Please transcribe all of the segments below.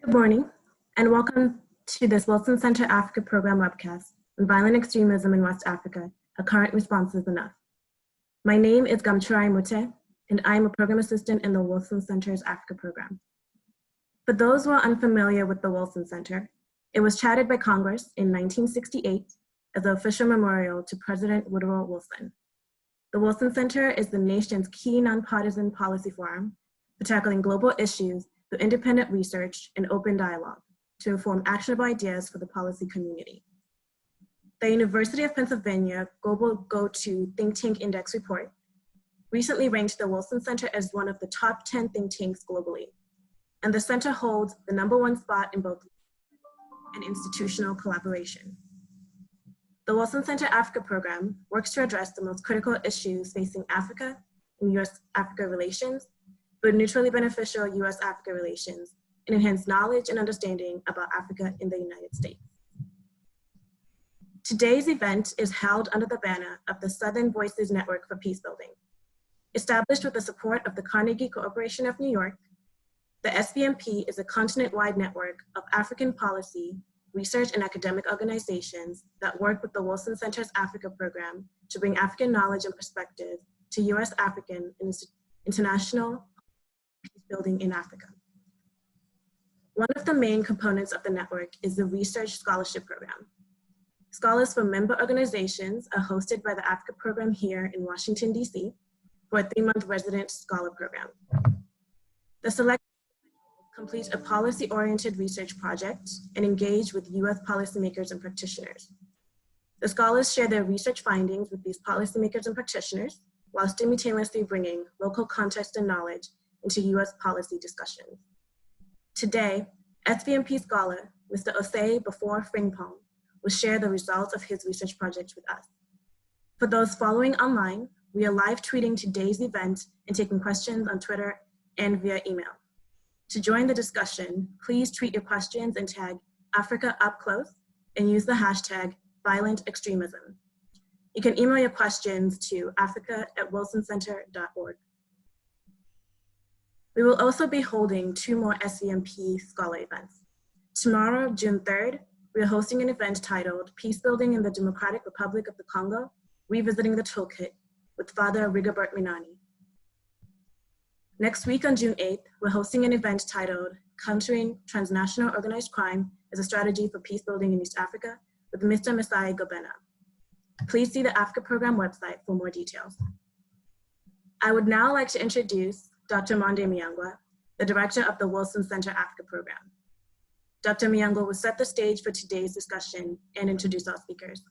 Good morning, and welcome to this Wilson Center Africa Program webcast on violent extremism in West Africa, a current response is enough. My name is Gamchurai Mute, and I am a program assistant in the Wilson Center's Africa program. For those who are unfamiliar with the Wilson Center, it was chartered by Congress in 1968 as the official memorial to President Woodrow Wilson. The Wilson Center is the nation's key nonpartisan policy forum for tackling global issues through independent research and open dialogue to inform actionable ideas for the policy community. The University of Pennsylvania Global Go-To Think Tank Index report recently ranked the Wilson Center as one of the top 10 think tanks globally, and the center holds the #1 spot in both and institutional collaboration. The Wilson Center Africa program works to address the most critical issues facing Africa and US-Africa relations, build mutually beneficial US-Africa relations, and enhance knowledge and understanding about Africa in the United States. Today's event is held under the banner of the Southern Voices Network for Peacebuilding. Established with the support of the Carnegie Corporation of New York, the SVNP is a continent-wide network of African policy, research, and academic organizations that work with the Wilson Center's Africa program to bring African knowledge and perspective to US-African and international peacebuilding in Africa. One of the main components of the network is the Research Scholarship Program. Scholars from member organizations are hosted by the Africa program here in Washington, DC, for a 3-month resident scholar program. The select complete a policy-oriented research project and engage with US policymakers and practitioners. The scholars share their research findings with these policymakers and practitioners while simultaneously bringing local context and knowledge into US policy discussions. Today, SVNP scholar, Mr. Osei Before Frimpong, will share the results of his research project with us. For those following online, we are live tweeting today's event and taking questions on Twitter and via email. To join the discussion, please tweet your questions and tag Africa Up Close and use the hashtag violent extremism. You can email your questions to africa@wilsoncenter.org. We will also be holding 2 more SVNP scholar events. Tomorrow, June 3rd, we are hosting an event titled Peacebuilding in the Democratic Republic of the Congo, Revisiting the Toolkit with Father Rigobert Minani. Next week on June 8th, we're hosting an event titled Countering Transnational Organized Crime as a Strategy for Peacebuilding in East Africa with Mr. Masai Gobena. Please see the Africa program website for more details. I would now like to introduce Dr. Monde Miangwa, the director of the Wilson Center Africa program. Dr. Miangwa will set the stage for today's discussion and introduce our speakers.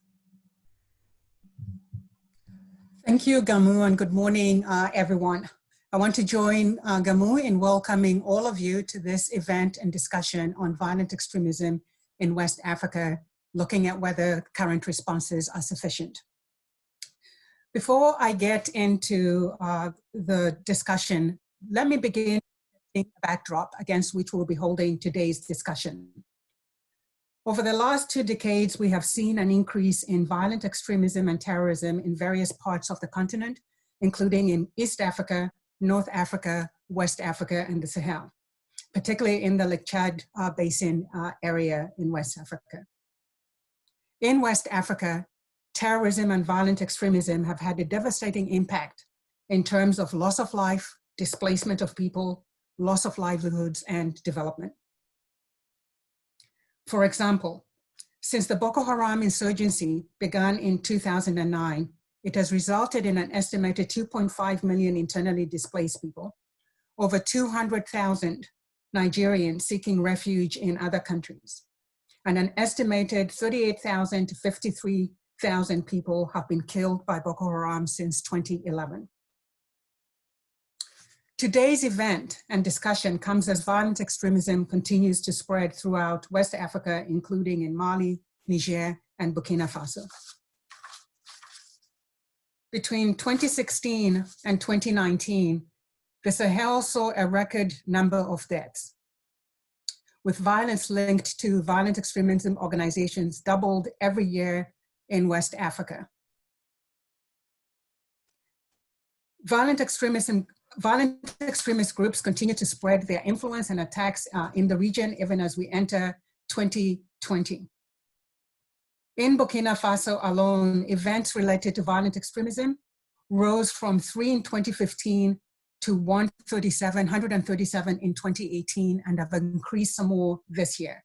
Thank you, Gamu, and good morning, everyone. I want to join Gamu in welcoming all of you to this event and discussion on violent extremism in West Africa, looking at whether current responses are sufficient. Before I get into the discussion, let me begin with a backdrop against which we'll be holding today's discussion. Over the last 2 decades, we have seen an increase in violent extremism and terrorism in various parts of the continent, including in East Africa, North Africa, West Africa, and the Sahel, particularly in the Lake Chad Basin area in West Africa. In West Africa, terrorism and violent extremism have had a devastating impact in terms of loss of life, displacement of people, loss of livelihoods, and development. For example, since the Boko Haram insurgency began in 2009, it has resulted in an estimated 2.5 million internally displaced people, over 200,000 Nigerians seeking refuge in other countries, and an estimated 38,000 to 53,000 people have been killed by Boko Haram since 2011. Today's event and discussion comes as violent extremism continues to spread throughout West Africa, including in Mali, Niger, and Burkina Faso. Between 2016 and 2019, the Sahel saw a record number of deaths, with violence linked to violent extremism organizations doubled every year in West Africa. Violent extremism Violent extremist groups continue to spread their influence and attacks in the region, even as we enter 2020. In Burkina Faso alone, events related to violent extremism rose from 3 in 2015 to 137 in 2018 and have increased some more this year.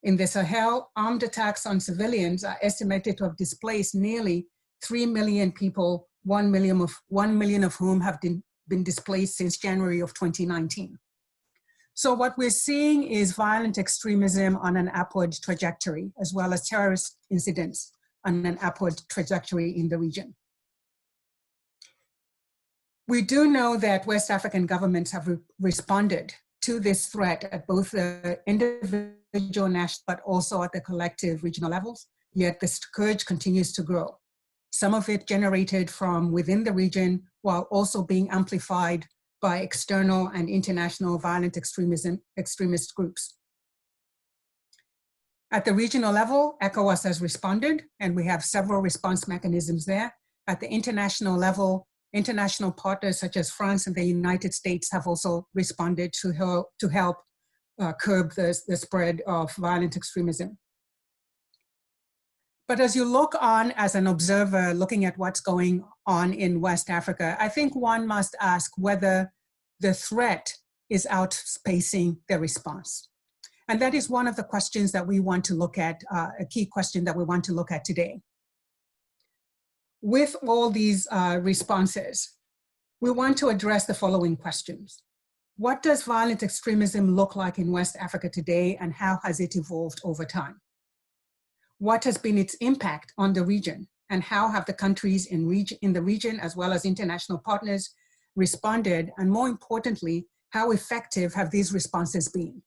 In the Sahel, armed attacks on civilians are estimated to have displaced nearly 3 million people, 1 million of whom have been displaced since January of 2019. So what we're seeing is violent extremism on an upward trajectory, as well as terrorist incidents on an upward trajectory in the region. We do know that West African governments have responded to this threat at both the individual, national, but also at the collective regional levels, yet the scourge continues to grow. Some of it generated from within the region, while also being amplified by external and international violent extremist groups. At the regional level, ECOWAS has responded, and we have several response mechanisms there. At the international level, international partners such as France and the United States have also responded to help curb the spread of violent extremism. But as you look on as an observer looking at what's going on in West Africa, I think one must ask whether the threat is outspacing the response. And that is one of the questions that we want to look at, a key question that we want to look at today. With all these responses, we want to address the following questions. What does violent extremism look like in West Africa today, and how has it evolved over time? What has been its impact on the region, and how have the countries in the region, as well as international partners, responded? And more importantly, how effective have these responses been?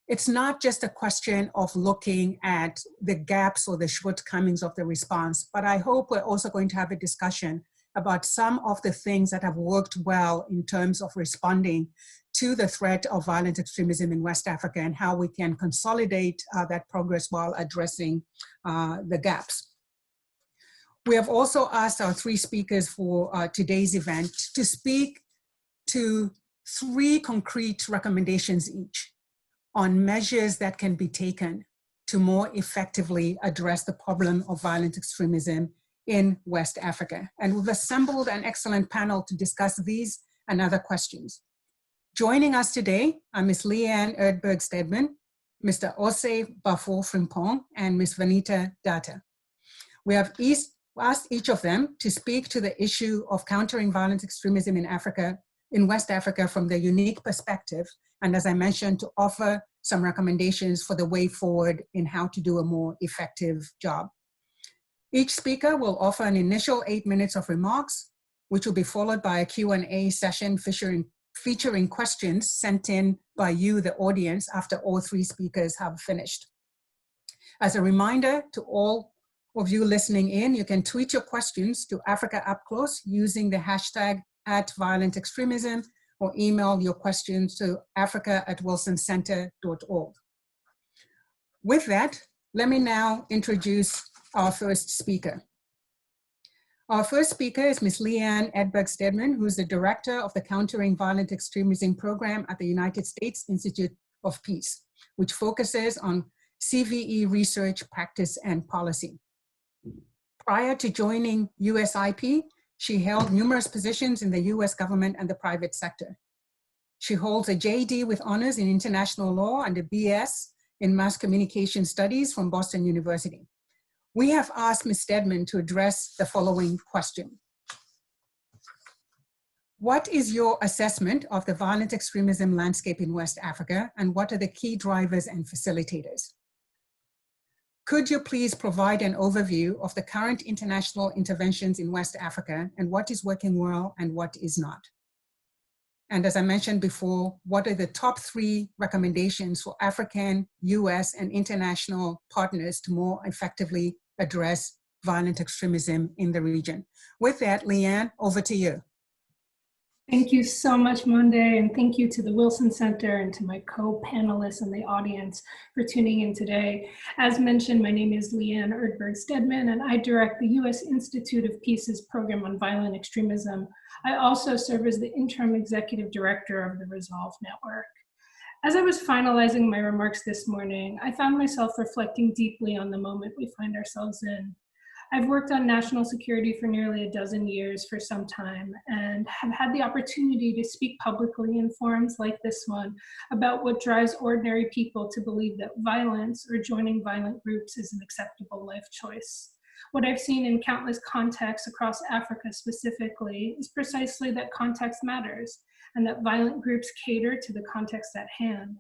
It's not just a question of looking at the gaps or the shortcomings of the response, but I hope we're also going to have a discussion about some of the things that have worked well in terms of responding to the threat of violent extremism in West Africa, and how we can consolidate that progress while addressing the gaps. We have also asked our three speakers for today's event to speak to 3 concrete recommendations each on measures that can be taken to more effectively address the problem of violent extremism in West Africa. And we've assembled an excellent panel to discuss these and other questions. Joining us today are Ms. Liana Erdberg-Stedman, Mr. Ose Bafo-Frimpong, and Ms. Vanita Datta. We have asked each of them to speak to the issue of countering violent extremism in West Africa from their unique perspective, and as I mentioned, to offer some recommendations for the way forward in how to do a more effective job. Each speaker will offer an initial 8 minutes of remarks, which will be followed by a Q&A session featuring questions sent in by you, the audience, after all 3 speakers have finished. As a reminder to all of you listening in, you can tweet your questions to Africa Up Close using the hashtag @violentextremism, or email your questions to africa@wilsoncenter.org. With that, let me now introduce our first speaker. Our first speaker is Ms. Liana Erdberg-Stedman, who is the director of the Countering Violent Extremism program at the United States Institute of Peace, which focuses on CVE research, practice, and policy. Prior to joining USIP, she held numerous positions in the US government and the private sector. She holds a JD with honors in international law and a BS in mass communication studies from Boston University. We have asked Ms. Stedman to address the following question. What is your assessment of the violent extremism landscape in West Africa, and what are the key drivers and facilitators? Could you please provide an overview of the current international interventions in West Africa, and what is working well and what is not? And as I mentioned before, what are the top 3 recommendations for African, US, and international partners to more effectively address violent extremism in the region? With that, Liana, over to you. Thank you so much, Monde, and thank you to the Wilson Center and to my co-panelists and the audience for tuning in today. As mentioned, my name is Liana Erdberg-Stedman, and I direct the U.S. Institute of Peace's program on violent extremism. I also serve as the interim executive director of the Resolve Network. As I was finalizing my remarks this morning, I found myself reflecting deeply on the moment we find ourselves in. I've worked on national security for nearly a dozen years for some time and have had the opportunity to speak publicly in forums like this one about what drives ordinary people to believe that violence or joining violent groups is an acceptable life choice. What I've seen in countless contexts across Africa specifically is precisely that context matters and that violent groups cater to the context at hand.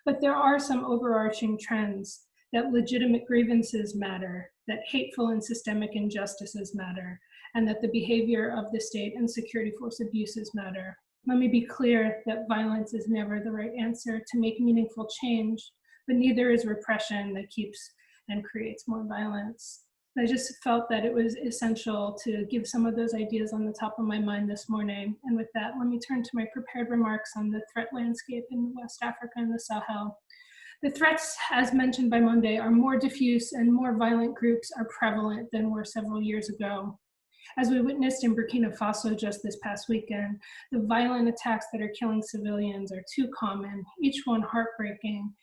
But there are some overarching trends that legitimate grievances matter, that hateful and systemic injustices matter, and that the behavior of the state and security force abuses matter. Let me be clear that violence is never the right answer to make meaningful change, but neither is repression that keeps and creates more violence. I just felt that it was essential to give some of those ideas on the top of my mind this morning. And with that, let me turn to my prepared remarks on the threat landscape in West Africa and the Sahel. The threats, as mentioned by Monde, are more diffuse and more violent groups are prevalent than were several years ago. As we witnessed in Burkina Faso just this past weekend, the violent attacks that are killing civilians are too common, each one heartbreaking,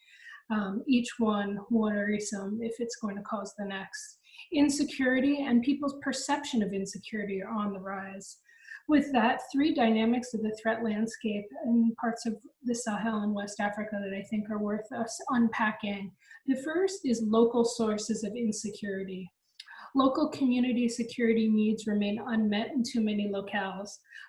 each one worrisome if it's going to cause the next. Insecurity and people's perception of insecurity are on the rise. With that, three dynamics of the threat landscape in parts of the Sahel and West Africa that I think are worth us unpacking. The first is local sources of insecurity. Local community security needs remain unmet in too many locales.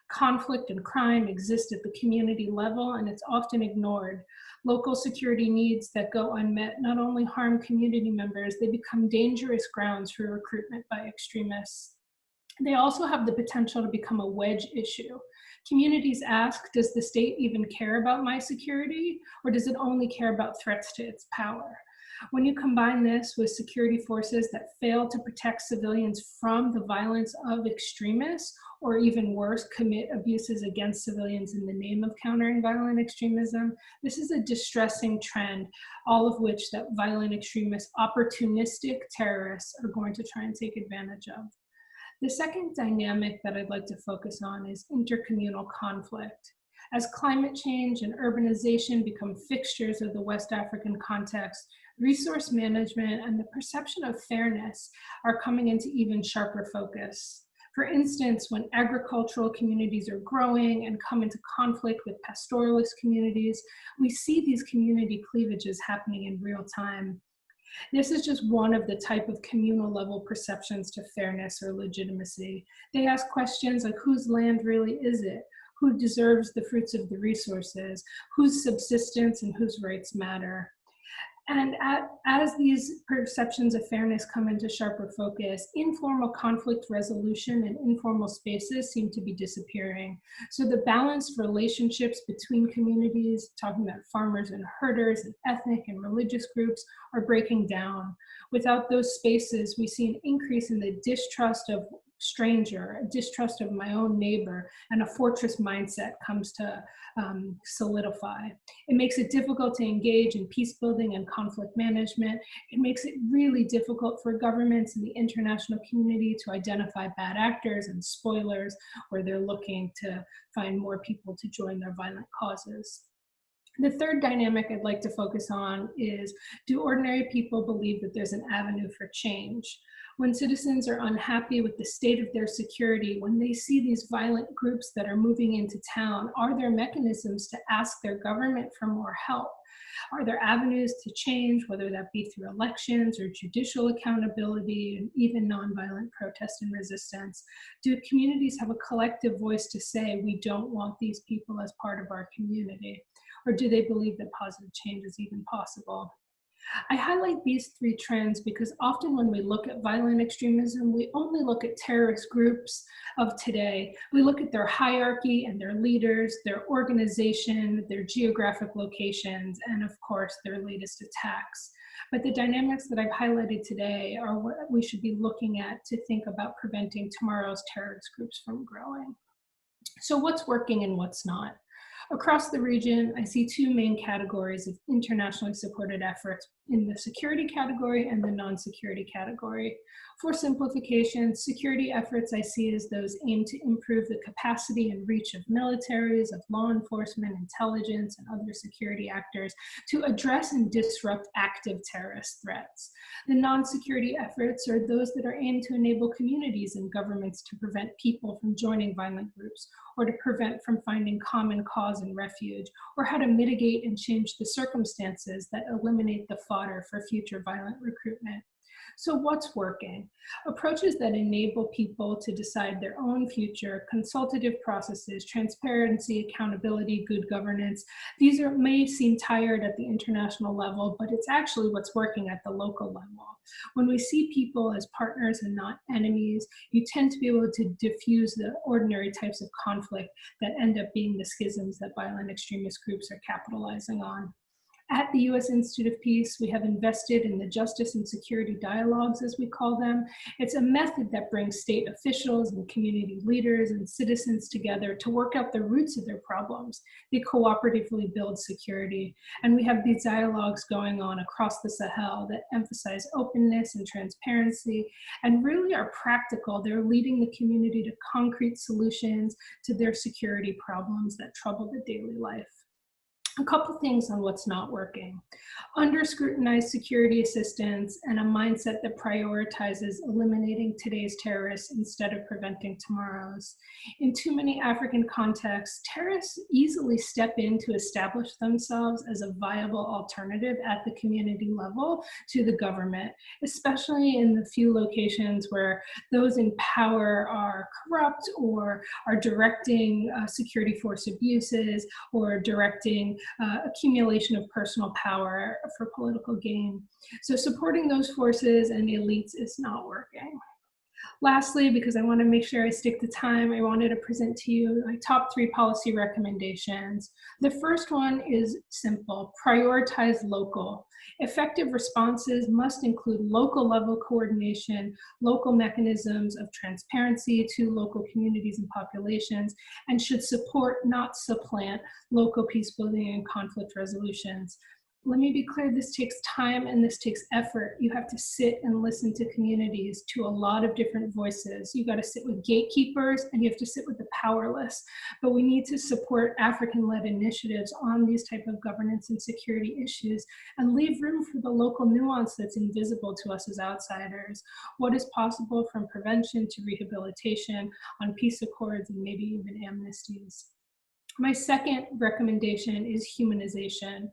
Conflict and crime exist at the community level, and it's often ignored. Local security needs that go unmet not only harm community members, they become dangerous grounds for recruitment by extremists. They also have the potential to become a wedge issue. Communities ask, does the state even care about my security, or does it only care about threats to its power? When you combine this with security forces that fail to protect civilians from the violence of extremists, or even worse, commit abuses against civilians in the name of countering violent extremism, this is a distressing trend, all of which that violent extremists, opportunistic terrorists are going to try and take advantage of. The second dynamic that I'd like to focus on is intercommunal conflict. As climate change and urbanization become fixtures of the West African context, resource management and the perception of fairness are coming into even sharper focus. For instance, when agricultural communities are growing and come into conflict with pastoralist communities, we see these community cleavages happening in real time. This is just one of the type of communal level perceptions to fairness or legitimacy. They ask questions like, whose land really is it? Who deserves the fruits of the resources? Whose subsistence and whose rights matter? And as these perceptions of fairness come into sharper focus, informal conflict resolution and informal spaces seem to be disappearing. So the balanced relationships between communities, talking about farmers and herders and ethnic and religious groups, are breaking down. Without those spaces, we see an increase in the distrust of stranger, a distrust of my own neighbor, and a fortress mindset comes to solidify. It makes it difficult to engage in peace building and conflict management. It makes it really difficult for governments and the international community to identify bad actors and spoilers where they're looking to find more people to join their violent causes. The third dynamic I'd like to focus on is, do ordinary people believe that there's an avenue for change? When citizens are unhappy with the state of their security, when they see these violent groups that are moving into town, are there mechanisms to ask their government for more help? Are there avenues to change, whether that be through elections or judicial accountability and even nonviolent protest and resistance? Do communities have a collective voice to say, we don't want these people as part of our community? Or do they believe that positive change is even possible? I highlight these three trends because often when we look at violent extremism, we only look at terrorist groups of today. We look at their hierarchy and their leaders, their organization, their geographic locations, and of course, their latest attacks. But the dynamics that I've highlighted today are what we should be looking at to think about preventing tomorrow's terrorist groups from growing. So what's working and what's not? Across the region, I see two main categories of internationally supported efforts in the security category and the non-security category. For simplification, security efforts I see as those aimed to improve the capacity and reach of militaries, of law enforcement, intelligence, and other security actors to address and disrupt active terrorist threats. The non-security efforts are those that are aimed to enable communities and governments to prevent people from joining violent groups, or to prevent from finding common cause and refuge, or how to mitigate and change the circumstances that eliminate the fodder for future violent recruitment. So what's working? Approaches that enable people to decide their own future, consultative processes, transparency, accountability, good governance. These may seem tired at the international level, but it's actually what's working at the local level. When we see people as partners and not enemies, you tend to be able to diffuse the ordinary types of conflict that end up being the schisms that violent extremist groups are capitalizing on. At the U.S. Institute of Peace, we have invested in the Justice and Security Dialogues, as we call them. It's a method that brings state officials and community leaders and citizens together to work out the roots of their problems. They cooperatively build security. And we have these dialogues going on across the Sahel that emphasize openness and transparency and really are practical. They're leading the community to concrete solutions to their security problems that trouble the daily life. A couple things on what's not working. Under-scrutinized security assistance and a mindset that prioritizes eliminating today's terrorists instead of preventing tomorrow's. In too many African contexts, terrorists easily step in to establish themselves as a viable alternative at the community level to the government, especially in the few locations where those in power are corrupt or are directing security force abuses or directing accumulation of personal power for political gain. So supporting those forces and elites is not working. Lastly, because I want to make sure I stick to time, I wanted to present to you my top 3 policy recommendations. The first one is simple: prioritize local. Effective responses must include local level coordination, local mechanisms of transparency to local communities and populations, and should support, not supplant, local peacebuilding and conflict resolutions. Let me be clear, this takes time and this takes effort. You have to sit and listen to communities, to a lot of different voices. You got to sit with gatekeepers and you have to sit with the powerless. But we need to support African-led initiatives on these type of governance and security issues and leave room for the local nuance that's invisible to us as outsiders. What is possible from prevention to rehabilitation on peace accords and maybe even amnesties. My second recommendation is humanization.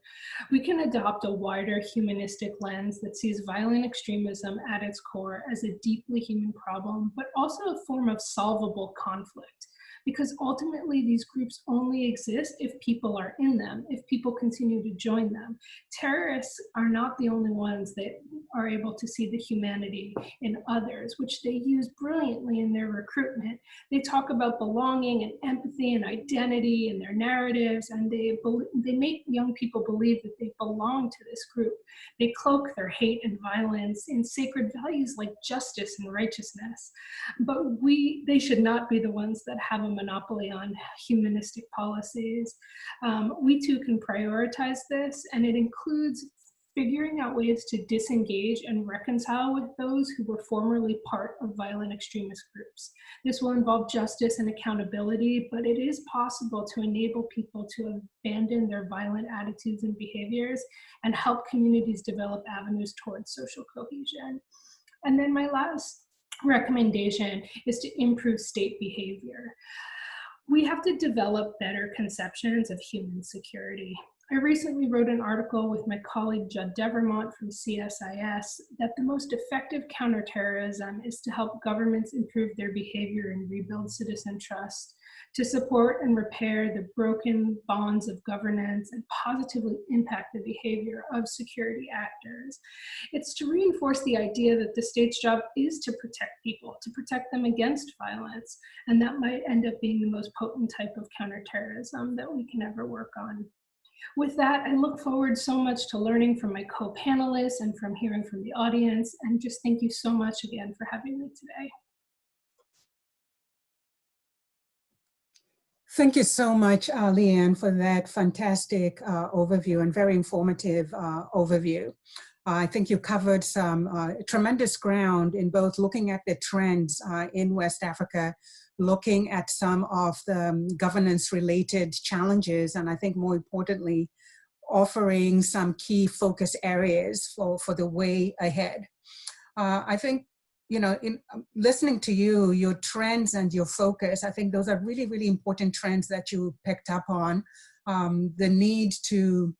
We can adopt a wider humanistic lens that sees violent extremism at its core as a deeply human problem, but also a form of solvable conflict. Because ultimately these groups only exist if people are in them, if people continue to join them. Terrorists are not the only ones that are able to see the humanity in others, which they use brilliantly in their recruitment. They talk about belonging and empathy and identity in their narratives, and they make young people believe that they belong to this group. They cloak their hate and violence in sacred values like justice and righteousness. But they should not be the ones that have a monopoly on humanistic policies. We too can prioritize this, and it includes figuring out ways to disengage and reconcile with those who were formerly part of violent extremist groups. This will involve justice and accountability, but it is possible to enable people to abandon their violent attitudes and behaviors and help communities develop avenues towards social cohesion. And then my last recommendation is to improve state behavior. We have to develop better conceptions of human security. I recently wrote an article with my colleague Judd Devermont from CSIS that the most effective counterterrorism is to help governments improve their behavior and rebuild citizen trust, to support and repair the broken bonds of governance and positively impact the behavior of security actors. It's to reinforce the idea that the state's job is to protect people, to protect them against violence, and that might end up being the most potent type of counterterrorism that we can ever work on. With that, I look forward so much to learning from my co-panelists and from hearing from the audience, and just thank you so much again for having me today. Thank you so much, Leanne, for that fantastic overview and very informative overview. I think you covered some tremendous ground in both looking at the trends in West Africa, looking at some of the governance-related challenges, and I think more importantly, offering some key focus areas for the way ahead. I think, you know, in listening to you, your trends and your focus, I think those are really, really important trends that you picked up on. The need to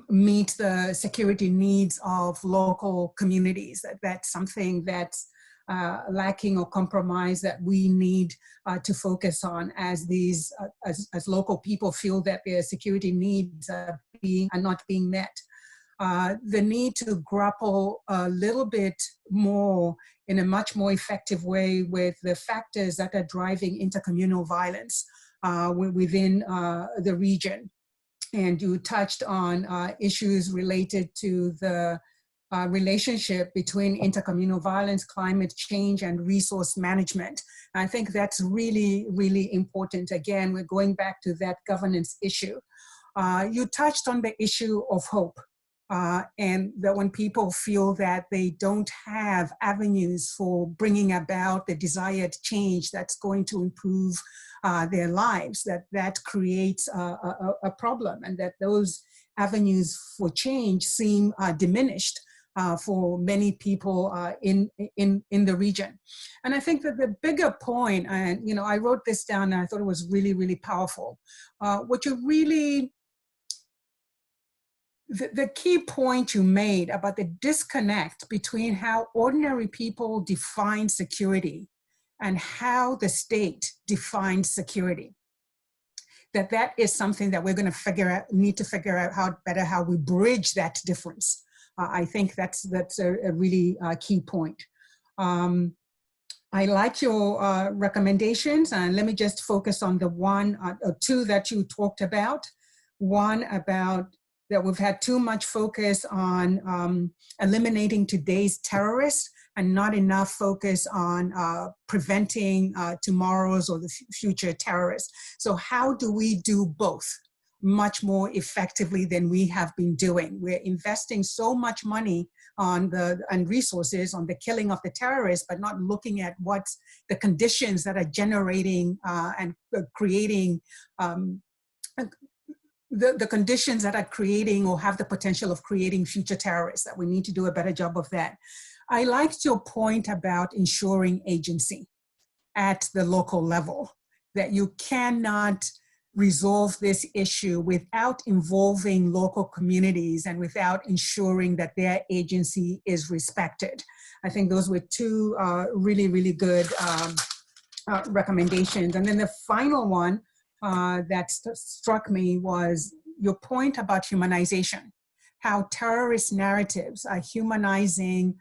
meet the security needs of local communities. That's something that's lacking or compromised that we need to focus on as these, as local people feel that their security needs are not being met. The need to grapple a little bit more in a much more effective way with the factors that are driving intercommunal violence within the region. And you touched on issues related to the relationship between intercommunal violence, climate change, and resource management. I think that's really, really important. Again, we're going back to that governance issue. You touched on the issue of hope. And that when people feel that they don't have avenues for bringing about the desired change that's going to improve their lives, that creates a problem, and that those avenues for change seem diminished for many people in the region. And I think that the bigger point, and you know, I wrote this down and I thought it was really, really powerful. What you really the key point you made about the disconnect between how ordinary people define security and how the state defines security, that is something that we're going to need to figure out how we bridge that difference. I think that's a really key point. I like your recommendations, and let me just focus on the one or two that you talked about. One about that we've had too much focus on eliminating today's terrorists and not enough focus on preventing tomorrow's or the future terrorists. So how do we do both much more effectively than we have been doing? We're investing so much money on and resources on the killing of the terrorists, but not looking at what's the conditions that are generating and creating the conditions that are creating or have the potential of creating future terrorists, that we need to do a better job of that. I liked your point about ensuring agency at the local level, that you cannot resolve this issue without involving local communities and without ensuring that their agency is respected. I think those were two really, really good recommendations. And then the final one that struck me was your point about humanization, how terrorist narratives are humanizing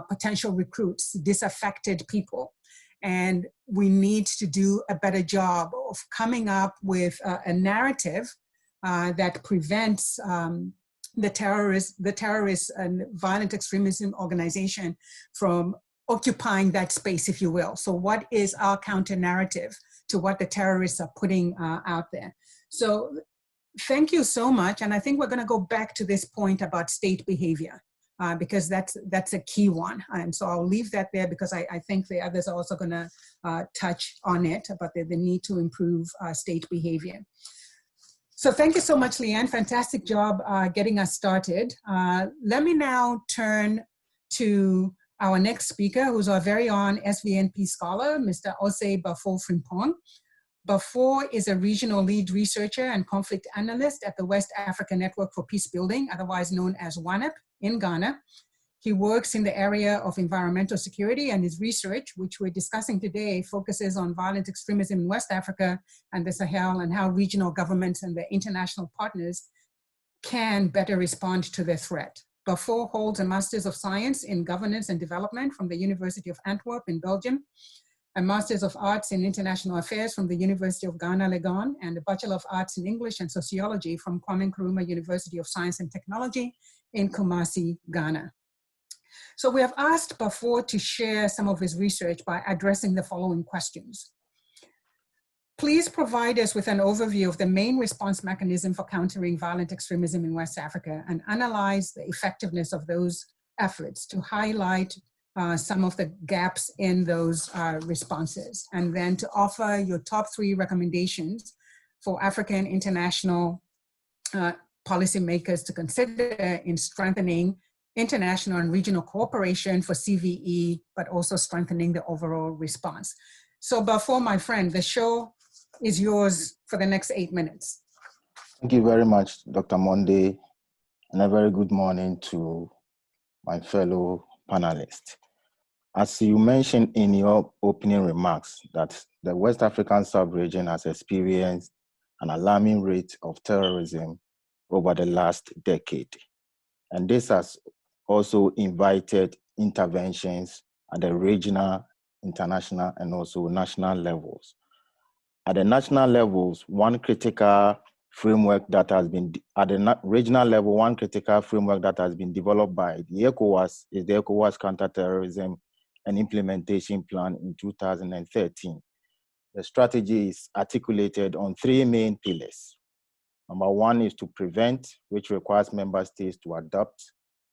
potential recruits, disaffected people. And we need to do a better job of coming up with a narrative that prevents the terrorist and violent extremism organization from occupying that space, if you will. So what is our counter narrative to what the terrorists are putting out there? So thank you so much. And I think we're gonna go back to this point about state behavior because that's a key one. And so I'll leave that there because I think the others are also gonna touch on it about the need to improve state behavior. So thank you so much, Leanne. Fantastic job getting us started. Let me now turn to our next speaker, who's our very own SVNP scholar, Mr. Osei Bafo-Frimpong. Bafo is a regional lead researcher and conflict analyst at the West Africa Network for Peacebuilding, otherwise known as WANEP, in Ghana. He works in the area of environmental security, and his research, which we're discussing today, focuses on violent extremism in West Africa and the Sahel and how regional governments and their international partners can better respond to the threat. Bafo holds a Master's of Science in Governance and Development from the University of Antwerp in Belgium, a Master's of Arts in International Affairs from the University of Ghana, Legon, and a Bachelor of Arts in English and Sociology from Kwame Nkrumah University of Science and Technology in Kumasi, Ghana. So we have asked Bafo to share some of his research by addressing the following questions. please provide us with an overview of the main response mechanism for countering violent extremism in West Africa and analyze the effectiveness of those efforts to highlight some of the gaps in those responses, and then to offer your top 3 recommendations for African international policymakers to consider in strengthening international and regional cooperation for CVE, but also strengthening the overall response. So Bafo, my friend, the show is yours for the next 8 minutes. Thank you very much, Dr. Monday, and a very good morning to my fellow panelists. As you mentioned in your opening remarks, that the West African sub-region has experienced an alarming rate of terrorism over the last decade. And this has also invited interventions at the regional, international, and also national levels. At the national levels, one critical framework that has been, at the regional level, one critical framework that has been developed by the ECOWAS is the ECOWAS Counterterrorism and Implementation Plan in 2013. The strategy is articulated on 3 main pillars. Number 1 is to prevent, which requires member states to adopt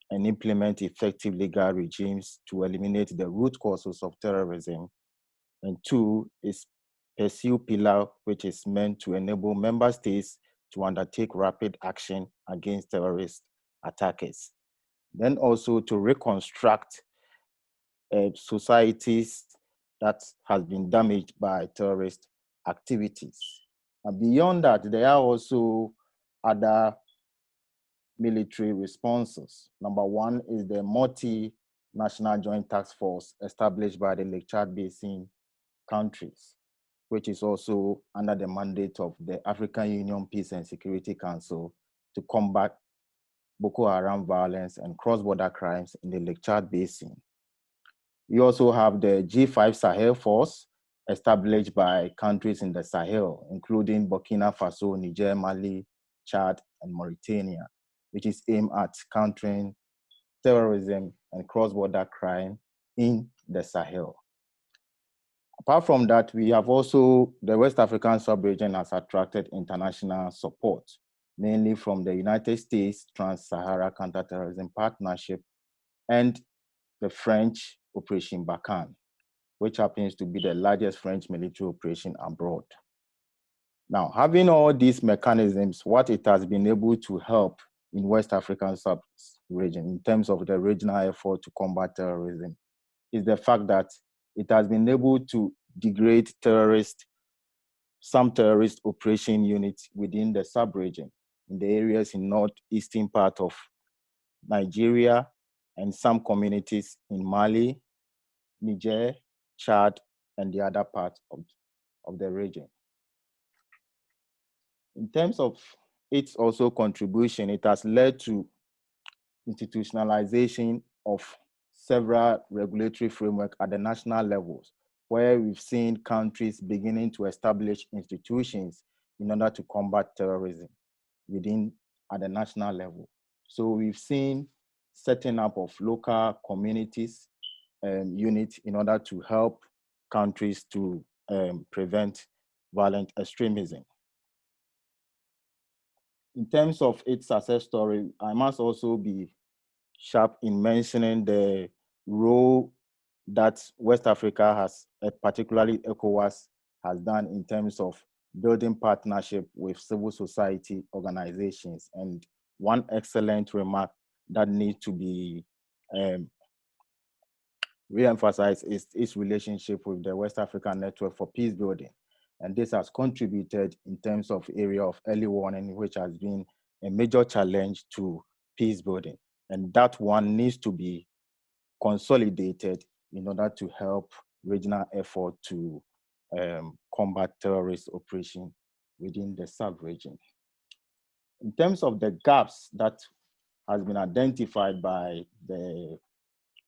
and implement effective legal regimes to eliminate the root causes of terrorism. And 2 is pursue pillar, which is meant to enable member states to undertake rapid action against terrorist attackers. Then also to reconstruct societies that has been damaged by terrorist activities. And beyond that, there are also other military responses. Number 1 is the Multinational Joint Task Force established by the Lake Chad Basin countries, which is also under the mandate of the African Union Peace and Security Council to combat Boko Haram violence and cross-border crimes in the Lake Chad Basin. We also have the G5 Sahel force established by countries in the Sahel, including Burkina Faso, Niger, Mali, Chad, and Mauritania, which is aimed at countering terrorism and cross-border crime in the Sahel. Apart from that, we have also, the West African sub-region has attracted international support, mainly from the United States Trans-Sahara Counterterrorism Partnership and the French Operation Barkhane, which happens to be the largest French military operation abroad. Now, having all these mechanisms, what it has been able to help in West African sub-region in terms of the regional effort to combat terrorism is the fact that it has been able to degrade some terrorist operation units within the sub-region in the areas in northeastern part of Nigeria and some communities in Mali, Niger, Chad, and the other parts of the region. In terms of its also contribution, it has led to institutionalization of several regulatory frameworks at the national levels, where we've seen countries beginning to establish institutions in order to combat terrorism at the national level. So we've seen setting up of local communities units in order to help countries to prevent violent extremism. In terms of its success story, I must also be sharp in mentioning the role that West Africa has, particularly ECOWAS, has done in terms of building partnership with civil society organizations. And one excellent remark that needs to be re-emphasized is its relationship with the West African Network for Peacebuilding. And this has contributed in terms of area of early warning, which has been a major challenge to peace building. And that one needs to be consolidated in order to help regional effort to combat terrorist operation within the sub-region. In terms of the gaps that has been identified by the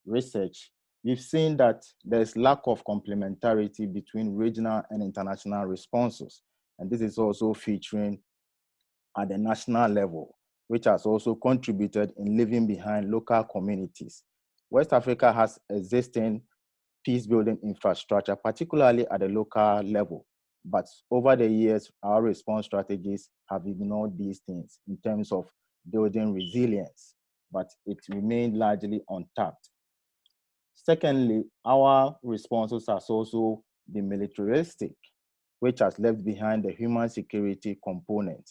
research, we've seen that there's lack of complementarity between regional and international responses. And this is also featuring at the national level, which has also contributed in leaving behind local communities. West Africa has existing peace-building infrastructure, particularly at the local level, But over the years, our response strategies have ignored these things in terms of building resilience, but it remained largely untapped. Secondly, our responses have also been militaristic, which has left behind the human security component.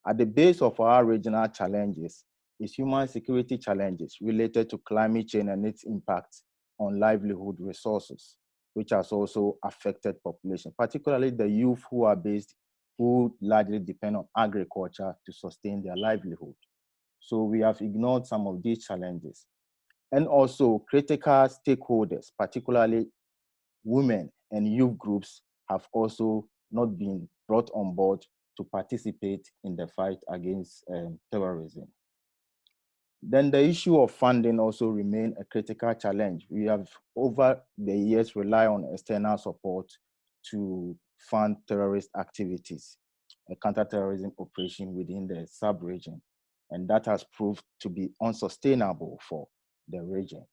At the base of our regional challenges is human security challenges related to climate change and its impact on livelihood resources, which has also affected population, particularly the youth who largely depend on agriculture to sustain their livelihood. So we have ignored some of these challenges. And also critical stakeholders, particularly women and youth groups, have also not been brought on board to participate in the fight against terrorism. Then the issue of funding also remains a critical challenge. We have over the years relied on external support to fund terrorist activities, a counterterrorism operation within the sub-region. And that has proved to be unsustainable for the region.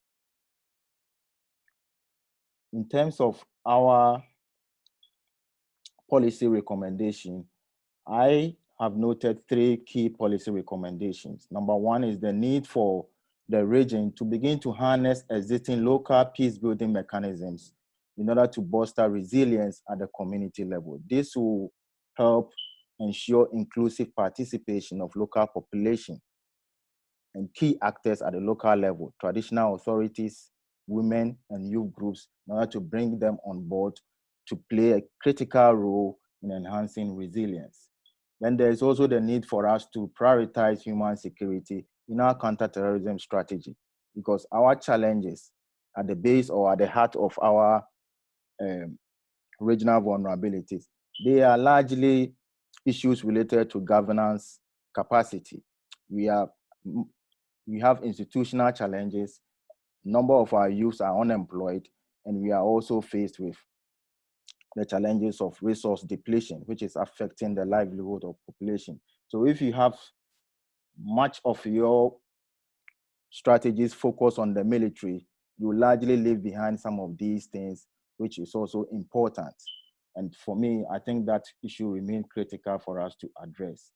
In terms of our policy recommendation, I have noted 3 key policy recommendations. Number 1 is the need for the region to begin to harness existing local peace-building mechanisms in order to bolster resilience at the community level. This will help ensure inclusive participation of local population and key actors at the local level, traditional authorities, women and youth groups, in order to bring them on board to play a critical role in enhancing resilience. Then there is also the need for us to prioritize human security in our counterterrorism strategy, because our challenges at the base or at the heart of our regional vulnerabilities, they are largely issues related to governance capacity. We have institutional challenges. Number of our youths are unemployed, and we are also faced with the challenges of resource depletion, which is affecting the livelihood of population. So if you have much of your strategies focused on the military, you largely leave behind some of these things, which is also important. And for me, I think that issue remains critical for us to address.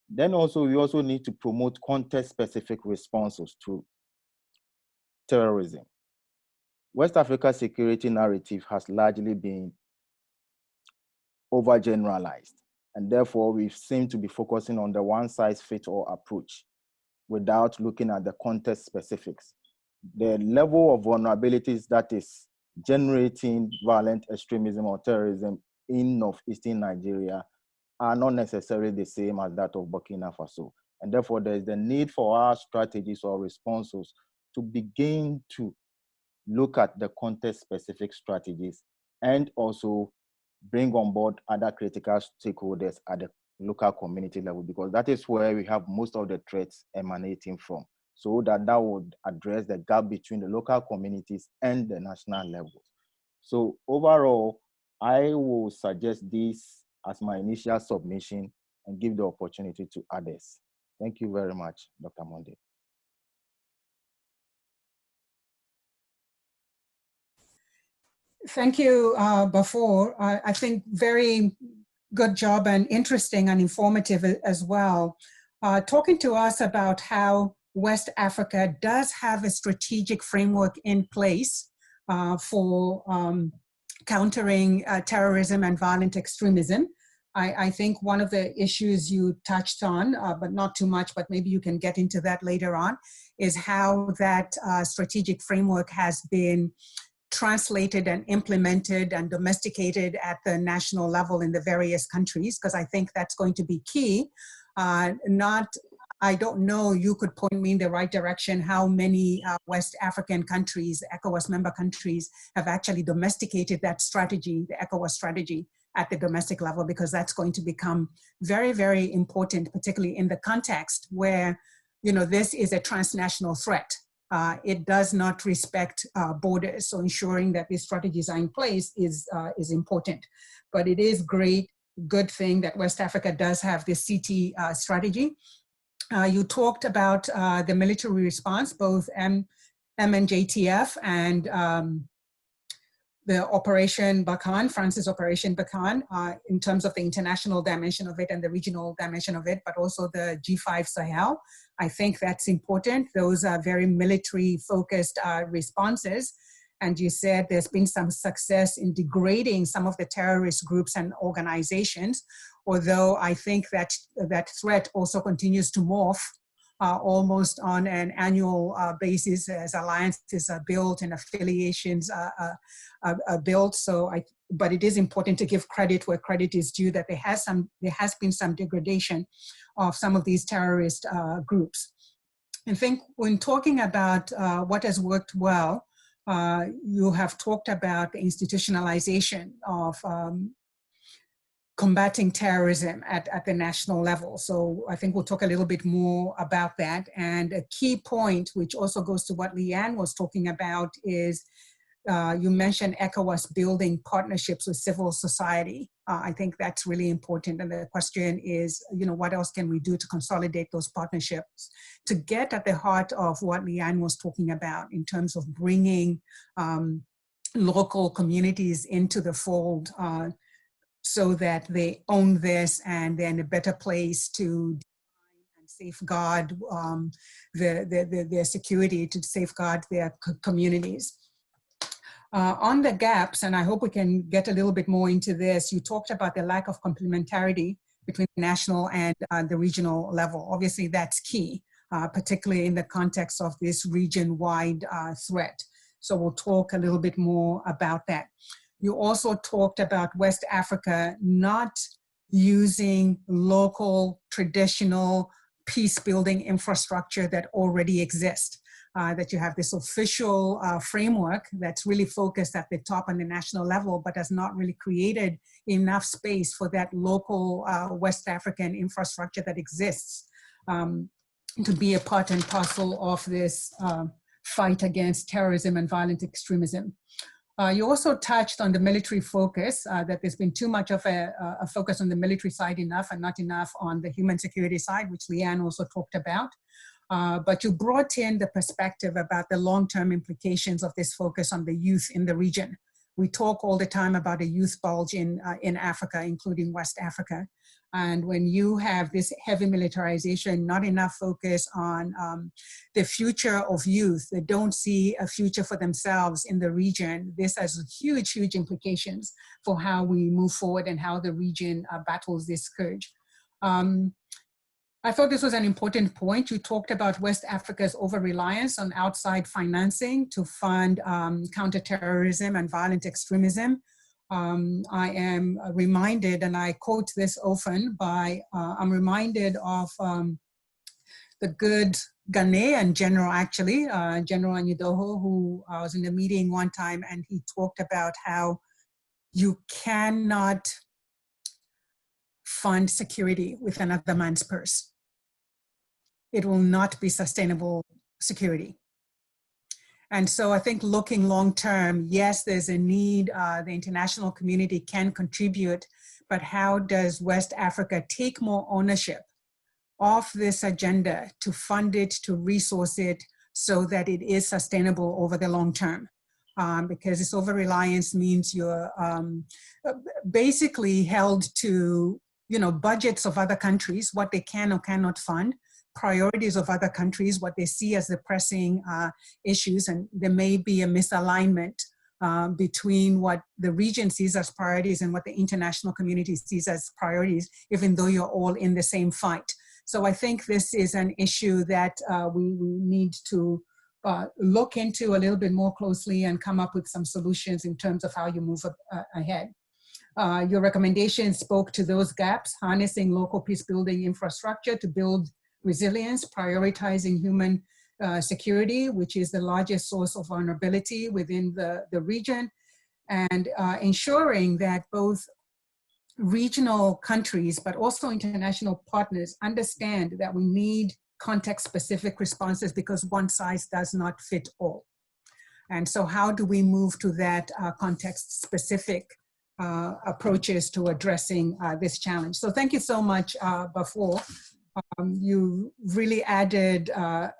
Then also, we also need to promote context-specific responses to terrorism. West Africa's security narrative has largely been overgeneralized, and therefore we seem to be focusing on the one-size-fits-all approach without looking at the context specifics. The level of vulnerabilities that is generating violent extremism or terrorism in northeastern Nigeria are not necessarily the same as that of Burkina Faso. And therefore, there is the need for our strategies or responses to begin to look at the context-specific strategies and also bring on board other critical stakeholders at the local community level, because that is where we have most of the threats emanating from. So that would address the gap between the local communities and the national levels. So overall, I will suggest this as my initial submission and give the opportunity to others. Thank you very much, Dr. Monde. Thank you, Bafor. I think very good job and interesting and informative as well. Talking to us about how West Africa does have a strategic framework in place for countering terrorism and violent extremism. I think one of the issues you touched on, but not too much, but maybe you can get into that later on, is how that strategic framework has been translated and implemented and domesticated at the national level in the various countries, because I think that's going to be key. I don't know, you could point me in the right direction, how many West African countries, ECOWAS member countries, have actually domesticated that strategy, the ECOWAS strategy, at the domestic level, because that's going to become very, very important, particularly in the context where, you know, this is a transnational threat. It does not respect borders, so ensuring that these strategies are in place is important. But it is good thing that West Africa does have this CT strategy. You talked about the military response, both MNJTF and the Operation Barkhane, France's Operation Barkhane, in terms of the international dimension of it and the regional dimension of it, but also the G5 Sahel. I think that's important. Those are very military-focused responses. And you said there's been some success in degrading some of the terrorist groups and organizations, although I think that that threat also continues to morph almost on an annual basis as alliances are built and affiliations are built. But it is important to give credit where credit is due, that there has been some degradation of some of these terrorist groups. I think when talking about what has worked well, you have talked about the institutionalization of combating terrorism at the national level. So I think we'll talk a little bit more about that. And a key point, which also goes to what Liana was talking about, is you mentioned ECOWAS building partnerships with civil society. I think that's really important. And the question is, what else can we do to consolidate those partnerships to get at the heart of what Liana was talking about in terms of bringing local communities into the fold so that they own this and they're in a better place to safeguard their security, to safeguard their communities. On the gaps, and I hope we can get a little bit more into this, you talked about the lack of complementarity between the national and the regional level. Obviously, that's key, particularly in the context of this region-wide threat. So we'll talk a little bit more about that. You also talked about West Africa not using local, traditional peace-building infrastructure that already exists. That you have this official framework that's really focused at the top on the national level, but has not really created enough space for that local West African infrastructure that exists to be a part and parcel of this fight against terrorism and violent extremism. You also touched on the military focus, that there's been too much of a focus on the military side enough and not enough on the human security side, which Liana also talked about. But you brought in the perspective about the long-term implications of this focus on the youth in the region. We talk all the time about a youth bulge in Africa, including West Africa. And when you have this heavy militarization, not enough focus on the future of youth that don't see a future for themselves in the region, this has huge, huge implications for how we move forward and how the region battles this scourge. I thought this was an important point. You talked about West Africa's over-reliance on outside financing to fund counterterrorism and violent extremism. I am reminded, and I quote this often, I'm reminded of the good Ghanaian general, actually, General Anyidoho, who was in a meeting one time, and he talked about how you cannot fund security with another man's purse. It will not be sustainable security. And so I think looking long term, yes, there's a need, the international community can contribute, but how does West Africa take more ownership of this agenda to fund it, to resource it, so that it is sustainable over the long term? Because this over-reliance means you're basically held to budgets of other countries, what they can or cannot fund, priorities of other countries, what they see as the pressing issues, and there may be a misalignment between what the region sees as priorities and what the international community sees as priorities, even though you're all in the same fight. So I think this is an issue that we need to look into a little bit more closely and come up with some solutions in terms of how you move ahead. Your recommendations spoke to those gaps, harnessing local peace-building infrastructure to build resilience, prioritizing human security, which is the largest source of vulnerability within the region, and ensuring that both regional countries, but also international partners understand that we need context-specific responses because one size does not fit all. And so how do we move to that context-specific approaches to addressing this challenge? So thank you so much, Bafo. You really added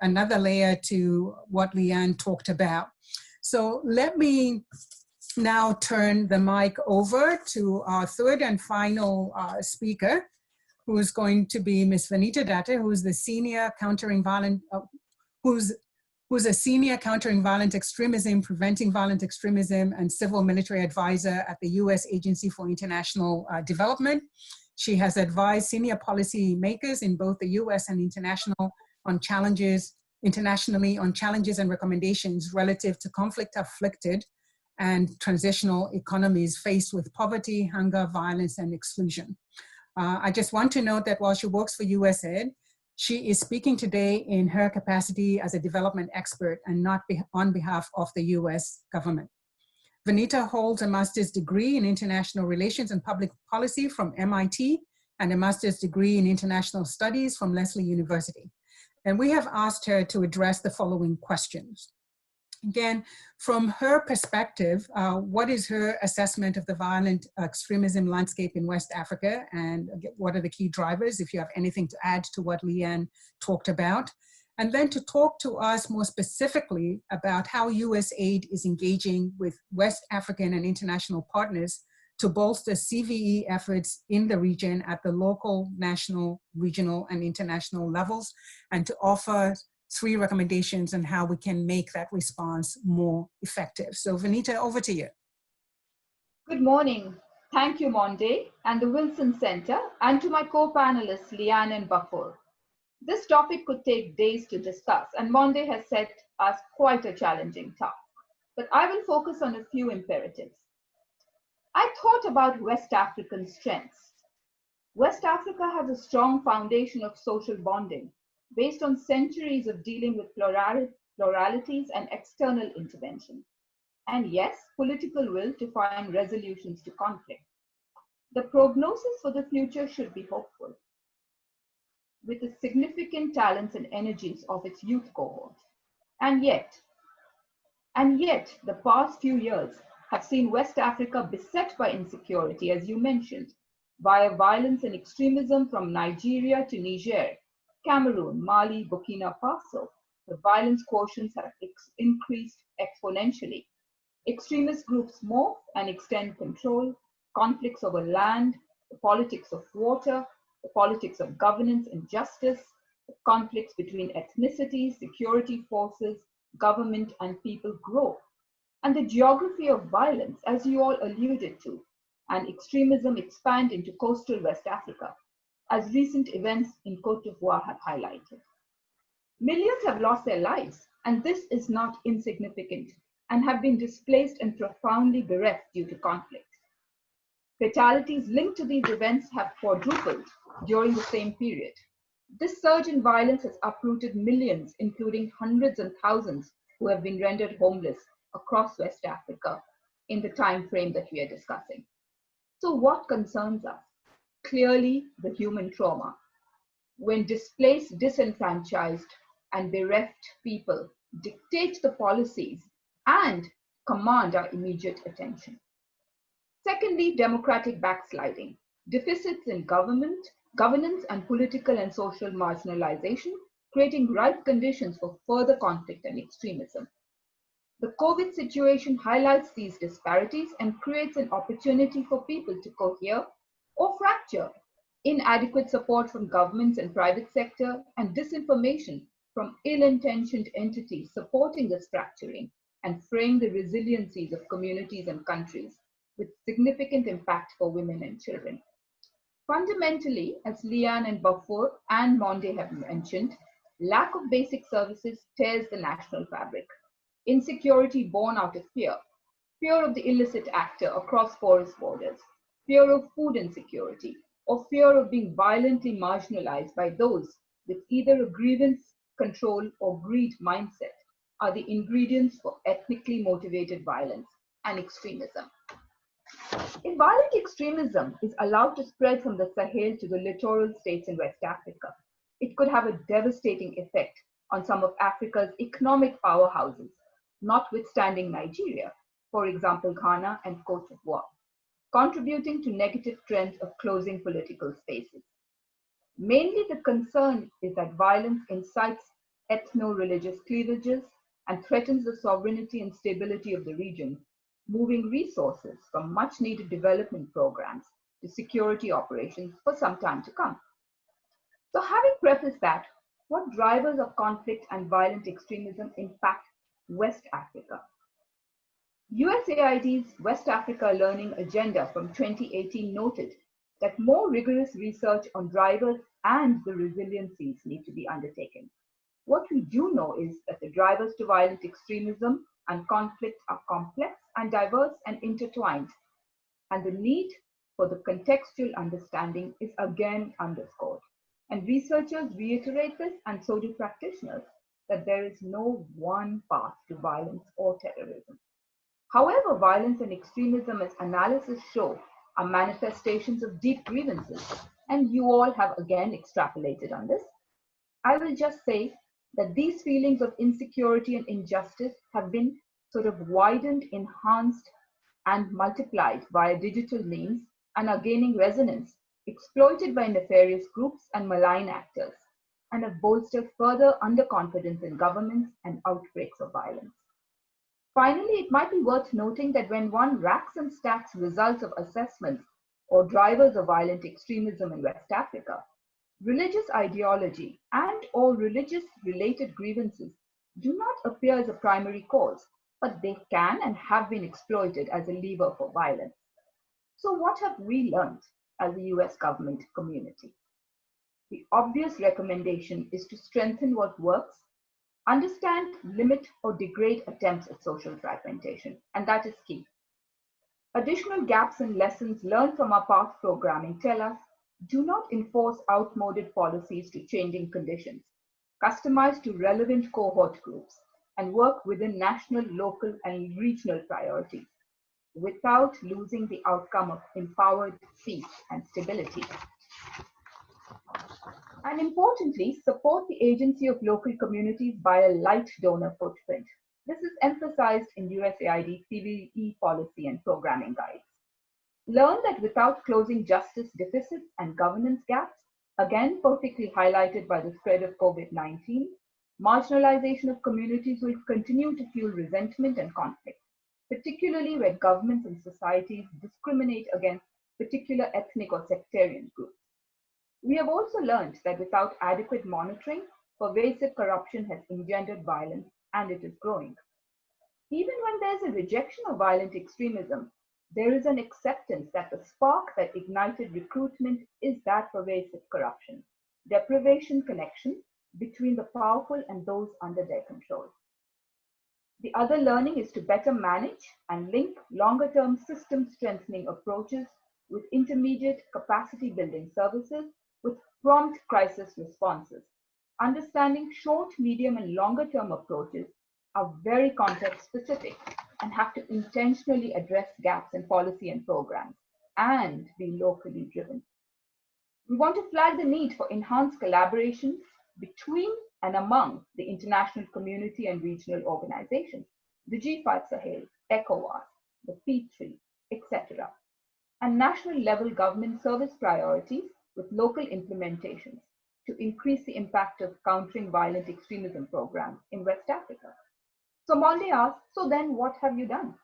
another layer to what Liana talked about. So let me now turn the mic over to our third and final speaker, who is going to be Ms. Finito, who's the senior countering violent, who's a senior countering violent extremism, preventing violent extremism, and civil military advisor at the U.S. Agency for International Development. She has advised senior policy makers in both the U.S. and internationally on challenges and recommendations relative to conflict-afflicted and transitional economies faced with poverty, hunger, violence, and exclusion. I just want to note that while she works for USAID, she is speaking today in her capacity as a development expert and not on behalf of the US government. Finito holds a master's degree in international relations and public policy from MIT and a master's degree in international studies from Lesley University. And we have asked her to address the following questions. Again, from her perspective, what is her assessment of the violent extremism landscape in West Africa, and what are the key drivers, if you have anything to add to what Liana talked about? And then to talk to us more specifically about how USAID is engaging with West African and international partners to bolster CVE efforts in the region at the local, national, regional, and international levels, and to offer 3 recommendations on how we can make that response more effective. So Finito, over to you. Good morning. Thank you, Monde, and the Wilson Center, and to my co-panelists, Liana and Bafour. This topic could take days to discuss, and Monde has set us quite a challenging task. But I will focus on a few imperatives. I thought about West African strengths. West Africa has a strong foundation of social bonding, based on centuries of dealing with pluralities and external intervention. And yes, political will to find resolutions to conflict. The prognosis for the future should be hopeful, with the significant talents and energies of its youth cohort. And yet, the past few years have seen West Africa beset by insecurity, as you mentioned, via violence and extremism from Nigeria to Niger, Cameroon, Mali, Burkina Faso. The violence quotients have increased exponentially. Extremist groups morph and extend control, conflicts over land, the politics of water, the politics of governance and justice, the conflicts between ethnicities, security forces, government, and people grow. And the geography of violence, as you all alluded to, and extremism expand into coastal West Africa, as recent events in Côte d'Ivoire have highlighted. Millions have lost their lives, and this is not insignificant, and have been displaced and profoundly bereft due to conflict. Fatalities linked to these events have quadrupled during the same period. This surge in violence has uprooted millions, including hundreds and thousands who have been rendered homeless across West Africa in the time frame that we are discussing. So what concerns us? Clearly, the human trauma. When displaced, disenfranchised, and bereft people dictate the policies and command our immediate attention. Secondly, democratic backsliding, deficits in governance, and political and social marginalization, creating ripe conditions for further conflict and extremism. The COVID situation highlights these disparities and creates an opportunity for people to cohere or fracture. Inadequate support from governments and private sector, and disinformation from ill-intentioned entities supporting this fracturing and fraying the resiliencies of communities and countries, with significant impact for women and children. Fundamentally, as Liana and Bafour and Monde have mentioned, lack of basic services tears the national fabric. Insecurity born out of fear of the illicit actor across porous borders, fear of food insecurity, or fear of being violently marginalized by those with either a grievance, control, or greed mindset are the ingredients for ethnically motivated violence and extremism. If violent extremism is allowed to spread from the Sahel to the littoral states in West Africa, it could have a devastating effect on some of Africa's economic powerhouses, notwithstanding Nigeria, for example, Ghana and Côte d'Ivoire, contributing to negative trends of closing political spaces. Mainly the concern is that violence incites ethno-religious cleavages and threatens the sovereignty and stability of the region, moving resources from much needed development programs to security operations for some time to come. So having prefaced that, what drivers of conflict and violent extremism impact West Africa? USAID's West Africa Learning Agenda from 2018 noted that more rigorous research on drivers and the resiliencies need to be undertaken. What we do know is that the drivers to violent extremism and conflict are complex and diverse and intertwined, and the need for the contextual understanding is again underscored. And researchers reiterate this, and so do practitioners, that there is no one path to violence or terrorism. However, violence and extremism, as analysis show, are manifestations of deep grievances, and you all have again extrapolated on this. I will just say that these feelings of insecurity and injustice have been sort of widened, enhanced, and multiplied via digital means and are gaining resonance, exploited by nefarious groups and malign actors, and have bolstered further underconfidence in governments and outbreaks of violence. Finally, it might be worth noting that when one racks and stacks results of assessments or drivers of violent extremism in West Africa, religious ideology and or religious-related grievances do not appear as a primary cause, but they can and have been exploited as a lever for violence. So what have we learned as a US government community? The obvious recommendation is to strengthen what works, understand, limit, or degrade attempts at social fragmentation, and that is key. Additional gaps and lessons learned from our past programming tell us, do not enforce outmoded policies to changing conditions. Customize to relevant cohort groups and work within national, local, and regional priorities without losing the outcome of empowered peace and stability. And importantly, support the agency of local communities by a light donor footprint. This is emphasized in USAID CVE policy and programming guides. Learn that without closing justice deficits and governance gaps, again perfectly highlighted by the spread of COVID-19, marginalization of communities will continue to fuel resentment and conflict, particularly where governments and societies discriminate against particular ethnic or sectarian groups. We have also learned that without adequate monitoring, pervasive corruption has engendered violence, and it is growing. Even when there's a rejection of violent extremism, there is an acceptance that the spark that ignited recruitment is that pervasive corruption, deprivation connection between the powerful and those under their control. The other learning is to better manage and link longer-term system strengthening approaches with intermediate capacity building services with prompt crisis responses. Understanding short, medium, and longer-term approaches are very context-specific and have to intentionally address gaps in policy and programs and be locally driven. We want to flag the need for enhanced collaboration between and among the international community and regional organizations, the G5 Sahel, ECOWAS, the P3, etc., and national level government service priorities with local implementations to increase the impact of countering violent extremism programs in West Africa. So Monday asks, so then what have you done?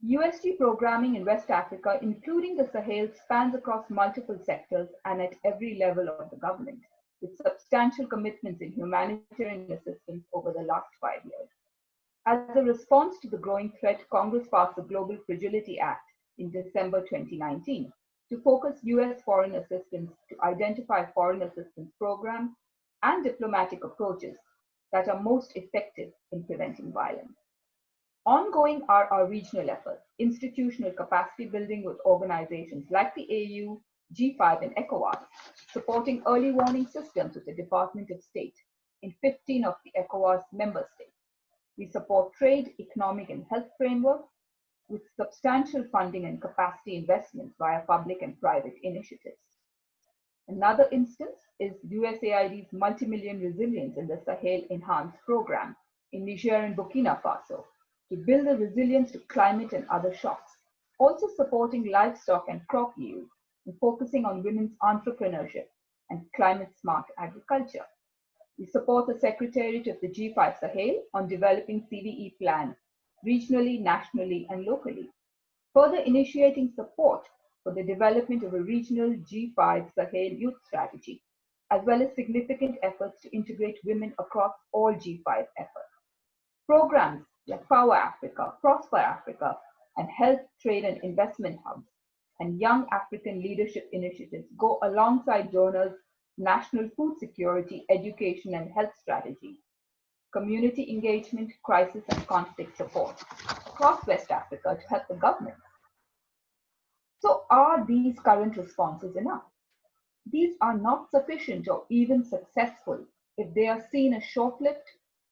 USG programming in West Africa, including the Sahel, spans across multiple sectors and at every level of the government, with substantial commitments in humanitarian assistance over the last 5 years. As a response to the growing threat, Congress passed the Global Fragility Act in December 2019 to focus US foreign assistance to identify foreign assistance programs and diplomatic approaches that are most effective in preventing violence. Ongoing are our regional efforts, institutional capacity building with organizations like the AU, G5, and ECOWAS, supporting early warning systems with the Department of State in 15 of the ECOWAS member states. We support trade, economic, and health frameworks with substantial funding and capacity investments via public and private initiatives. Another instance is USAID's multi-million resilience in the Sahel Enhanced program in Niger and Burkina Faso to build the resilience to climate and other shocks, also supporting livestock and crop yields and focusing on women's entrepreneurship and climate-smart agriculture. We support the Secretariat of the G5 Sahel on developing CVE plans regionally, nationally, and locally. Further initiating support for the development of a regional G5 Sahel youth strategy, as well as significant efforts to integrate women across all G5 efforts. Programs like Power Africa, Prosper Africa, and Health, Trade and Investment Hubs, and Young African Leadership Initiatives go alongside donors' national food security, education, and health strategy, community engagement, crisis and conflict support across West Africa to help the government. So are these current responses enough? These are not sufficient or even successful if they are seen as short-lived,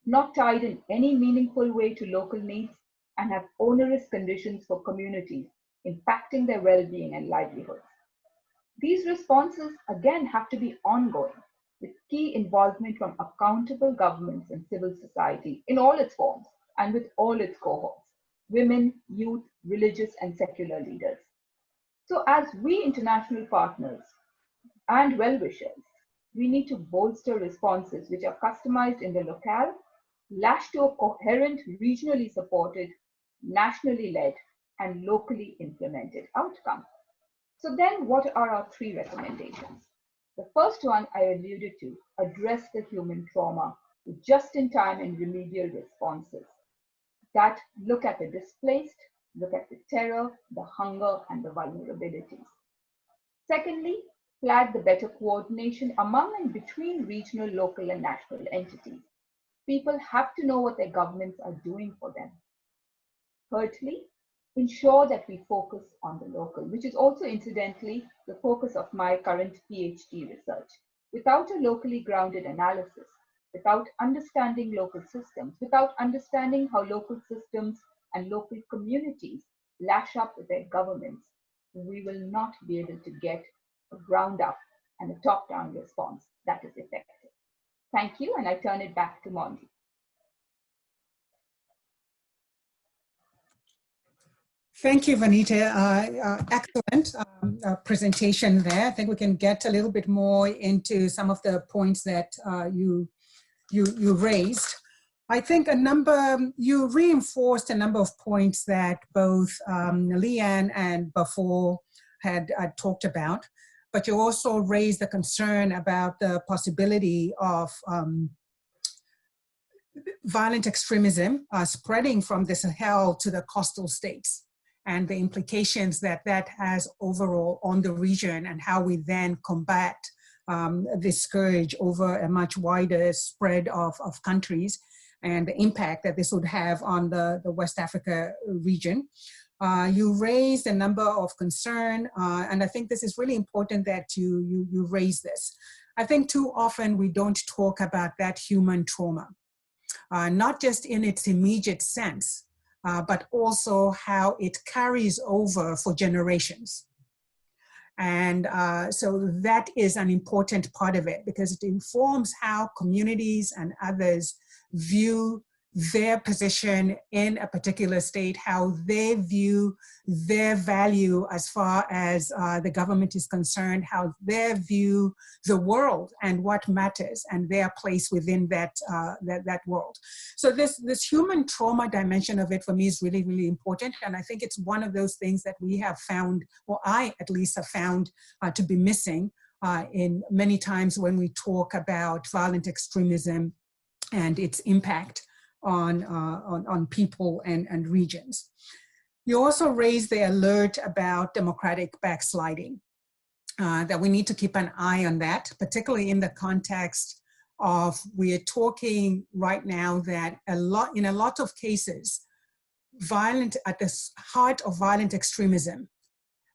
not tied in any meaningful way to local needs, and have onerous conditions for communities, impacting their well-being and livelihoods. These responses, again, have to be ongoing, with key involvement from accountable governments and civil society in all its forms and with all its cohorts, women, youth, religious and secular leaders. So as we international partners and well-wishers, we need to bolster responses which are customized in the locale, lashed to a coherent, regionally supported, nationally led, and locally implemented outcome. So then what are our three recommendations? The first one I alluded to, address the human trauma with just-in-time and remedial responses that look at the displaced, look at the terror, the hunger, and the vulnerabilities. Secondly, flag the better coordination among and between regional, local, and national entities. People have to know what their governments are doing for them. Thirdly, ensure that we focus on the local, which is also incidentally the focus of my current PhD research. Without a locally grounded analysis, without understanding local systems, without understanding how local systems and local communities lash up with their governments, we will not be able to get a ground-up and a top-down response that is effective. Thank you, and I turn it back to Mondi. Thank you, Vanita. Excellent presentation there. I think we can get a little bit more into some of the points that you raised. I think you reinforced a number of points that both Liana and Bafor had talked about, but you also raised the concern about the possibility of violent extremism spreading from the Sahel to the coastal states, and the implications that that has overall on the region, and how we then combat this scourge over a much wider spread of countries, and the impact that this would have on the West Africa region. You raised a number of concern, and I think this is really important that you raise this. I think too often we don't talk about that human trauma, not just in its immediate sense, but also how it carries over for generations. And so that is an important part of it, because it informs how communities and others view their position in a particular state, how they view their value as far as the government is concerned, how they view the world and what matters and their place within that world. So this human trauma dimension of it for me is really, really important. And I think it's one of those things that we have found, or I at least have found to be missing in many times when we talk about violent extremism and its impact on people and regions. You also raised the alert about democratic backsliding, that we need to keep an eye on that, particularly in the context of, we are talking right now that in a lot of cases, at the heart of violent extremism,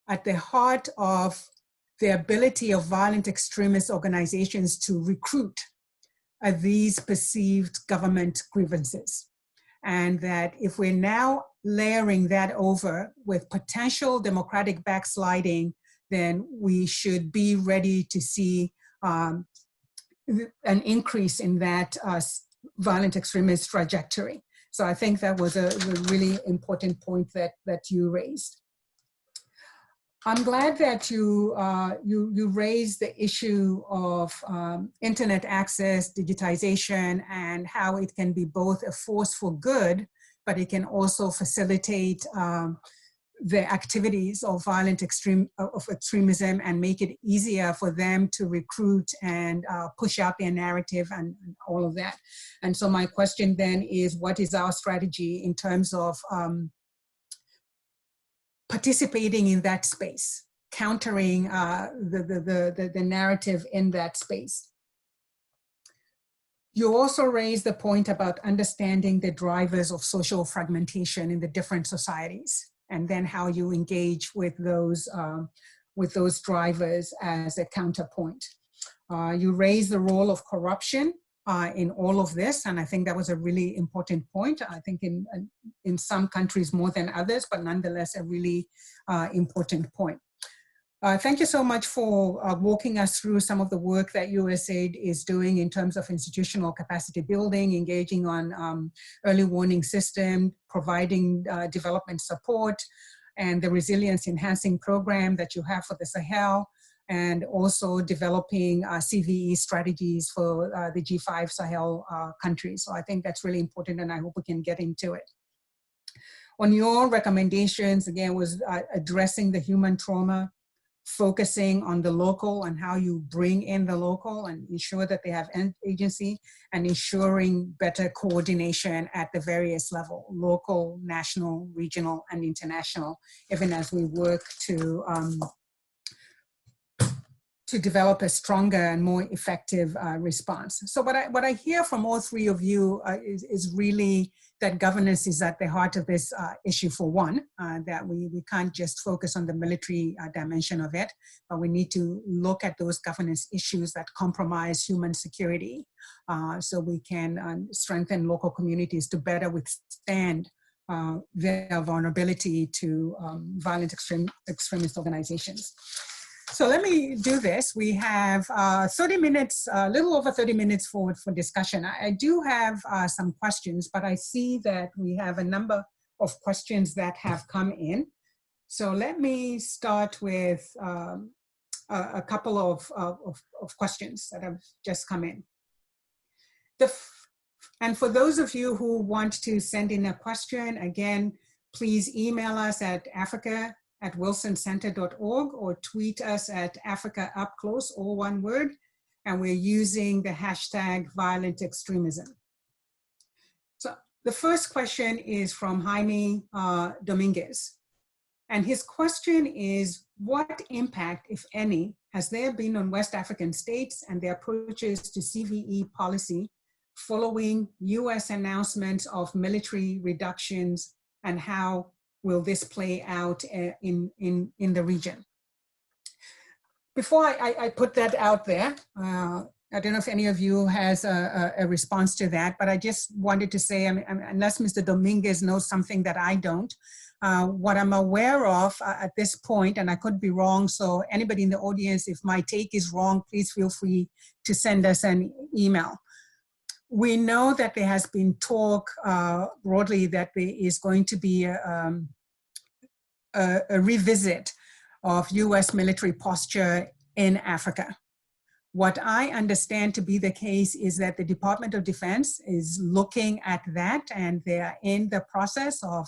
at the heart of the ability of violent extremist organizations to recruit are these perceived government grievances. And that if we're now layering that over with potential democratic backsliding, then we should be ready to see an increase in that violent extremist trajectory. So I think that was a really important point that you raised. I'm glad that you raised the issue of internet access, digitization, and how it can be both a force for good, but it can also facilitate the activities of extremism and make it easier for them to recruit and push out their narrative and all of that. And so my question then is, what is our strategy in terms of participating in that space, countering the narrative in that space? You also raised the point about understanding the drivers of social fragmentation in the different societies, and then how you engage with those drivers as a counterpoint. You raised the role of corruption in all of this, and I think that was a really important point. I think in some countries more than others, but nonetheless a really important point. Thank you so much for walking us through some of the work that USAID is doing in terms of institutional capacity building, engaging on early warning system, providing development support, and the resilience enhancing program that you have for the Sahel, and also developing CVE strategies for the G5 Sahel countries. So I think that's really important, and I hope we can get into it. On your recommendations, again, was addressing the human trauma, focusing on the local and how you bring in the local and ensure that they have agency, and ensuring better coordination at the various levels, local, national, regional, and international, even as we work to develop a stronger and more effective response. So what I hear from all three of you is really that governance is at the heart of this issue, for one, that we can't just focus on the military dimension of it, but we need to look at those governance issues that compromise human security, so we can strengthen local communities to better withstand their vulnerability to violent extremist organizations. So let me do this. We have 30 minutes, a little over 30 minutes for discussion. I do have some questions, but I see that we have a number of questions that have come in. So let me start with a couple of questions that have just come in. And for those of you who want to send in a question, again, please email us at africa@wilsoncenter.org or tweet us at AfricaUpClose, all one word, and we're using the hashtag violent extremism. So the first question is from Jaime Dominguez. And his question is, what impact, if any, has there been on West African states and their approaches to CVE policy following US announcements of military reductions, and how will this play out in the region? Before I put that out there, I don't know if any of you has a response to that, but I just wanted to say, unless Mr. Dominguez knows something that I don't, what I'm aware of at this point, and I could be wrong, so anybody in the audience, if my take is wrong, please feel free to send us an email. We know that there has been talk broadly that there is going to be a revisit of US military posture in Africa. What I understand to be the case is that the Department of Defense is looking at that, and they are in the process of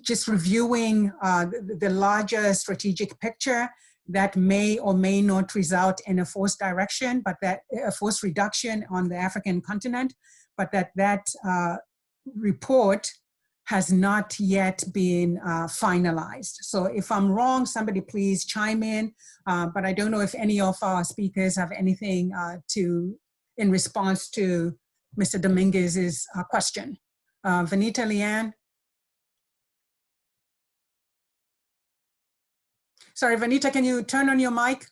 just reviewing the larger strategic picture that may or may not result in a force direction, but that a force reduction on the African continent, but that report has not yet been finalized. So if I'm wrong, somebody please chime in, but I don't know if any of our speakers have anything in response to Mr. Dominguez's question. Venita, Liana? Sorry, Venita, can you turn on your mic?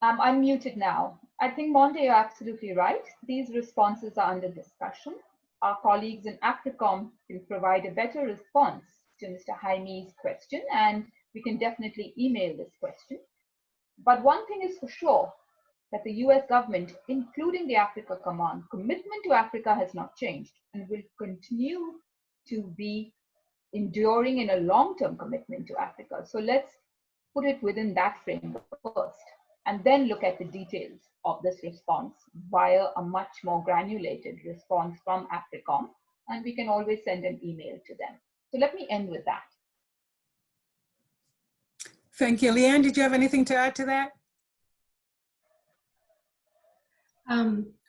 I'm unmuted now. I think, Monde, you're absolutely right. These responses are under discussion. Our colleagues in AFRICOM can provide a better response to Mr. Jaime's question, and we can definitely email this question. But one thing is for sure, that the US government, including the Africa Command, commitment to Africa has not changed and will continue to be enduring in a long-term commitment to Africa. So let's put it within that framework first, and then look at the details of this response via a much more granulated response from AFRICOM. and we can always send an email to them. So let me end with that. Thank you. Leanne, did you have anything to add to that?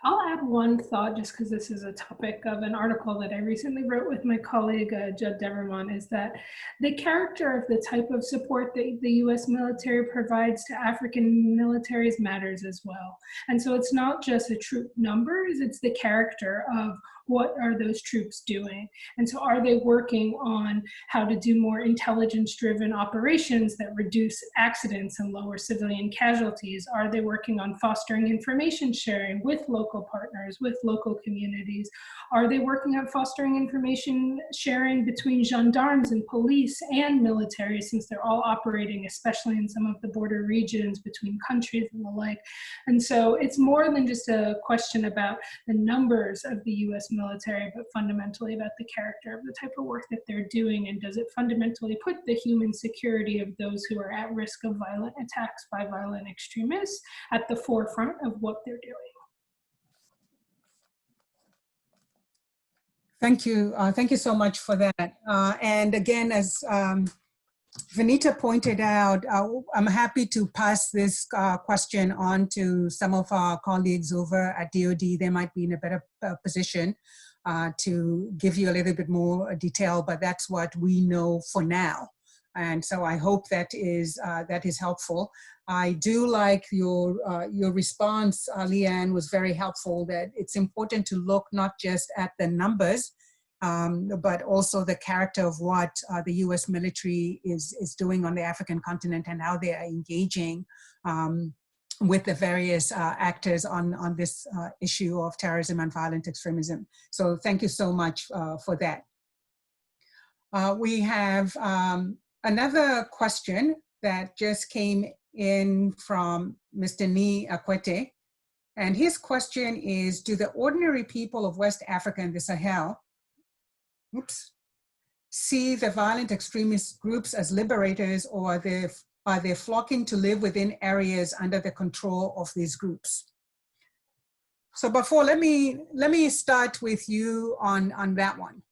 I'll add one thought, just because this is a topic of an article that I recently wrote with my colleague, Judd Devermont, is that the character of the type of support that the US military provides to African militaries matters as well. And so it's not just the troop numbers, it's the character of what are those troops doing? And so are they working on how to do more intelligence-driven operations that reduce accidents and lower civilian casualties? Are they working on fostering information sharing with local partners, with local communities? Are they working on fostering information sharing between gendarmes and police and military, since they're all operating, especially in some of the border regions between countries and the like? And so it's more than just a question about the numbers of the US military, but fundamentally about the character of the type of work that they're doing, and does it fundamentally put the human security of those who are at risk of violent attacks by violent extremists at the forefront of what they're doing. Thank you. Thank you so much for that. And again, as Venita pointed out, I'm happy to pass this question on to some of our colleagues over at DoD. They might be in a better position to give you a little bit more detail, but that's what we know for now. And so I hope that is helpful. I do like your response, Leanne, was very helpful, that it's important to look not just at the numbers, but also the character of what the US military is doing on the African continent and how they are engaging with the various actors on this issue of terrorism and violent extremism. So thank you so much for that. We have another question that just came in from Mr. Ni Akwete. And his question is, do the ordinary people of West Africa and the Sahel see the violent extremist groups as liberators, or are they flocking to live within areas under the control of these groups? So before, let me start with you on that one.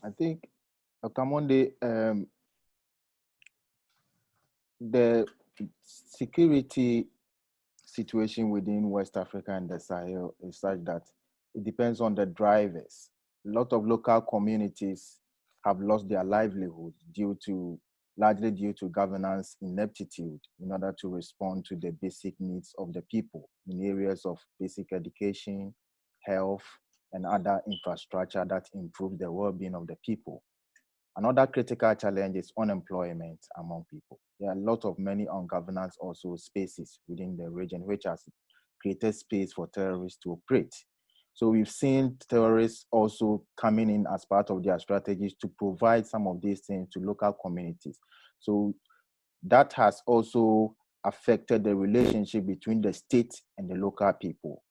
I think, Okamonde, the security situation within West Africa and the Sahel is such that it depends on the drivers. A lot of local communities have lost their livelihood largely due to governance ineptitude in order to respond to the basic needs of the people in areas of basic education, health, and other infrastructure that improve the well-being of the people. Another critical challenge is unemployment among people. There are many ungovernance also spaces within the region, which has created space for terrorists to operate. So we've seen terrorists also coming in as part of their strategies to provide some of these things to local communities. So that has also affected the relationship between the state and the local people.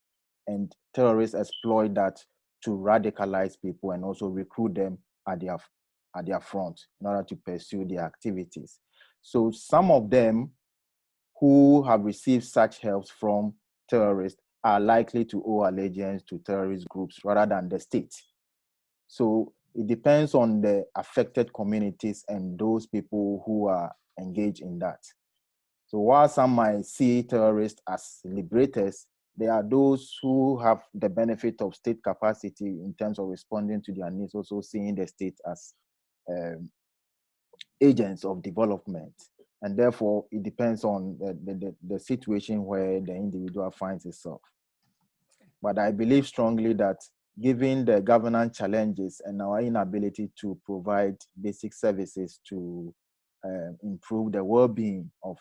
And terrorists exploit that to radicalize people and also recruit them at their front in order to pursue their activities. So some of them who have received such help from terrorists are likely to owe allegiance to terrorist groups rather than the state. So it depends on the affected communities and those people who are engaged in that. So while some might see terrorists as liberators, there are those who have the benefit of state capacity in terms of responding to their needs, also seeing the state as agents of development. And therefore, it depends on the situation where the individual finds itself. But I believe strongly that given the governance challenges and our inability to provide basic services to improve the well-being of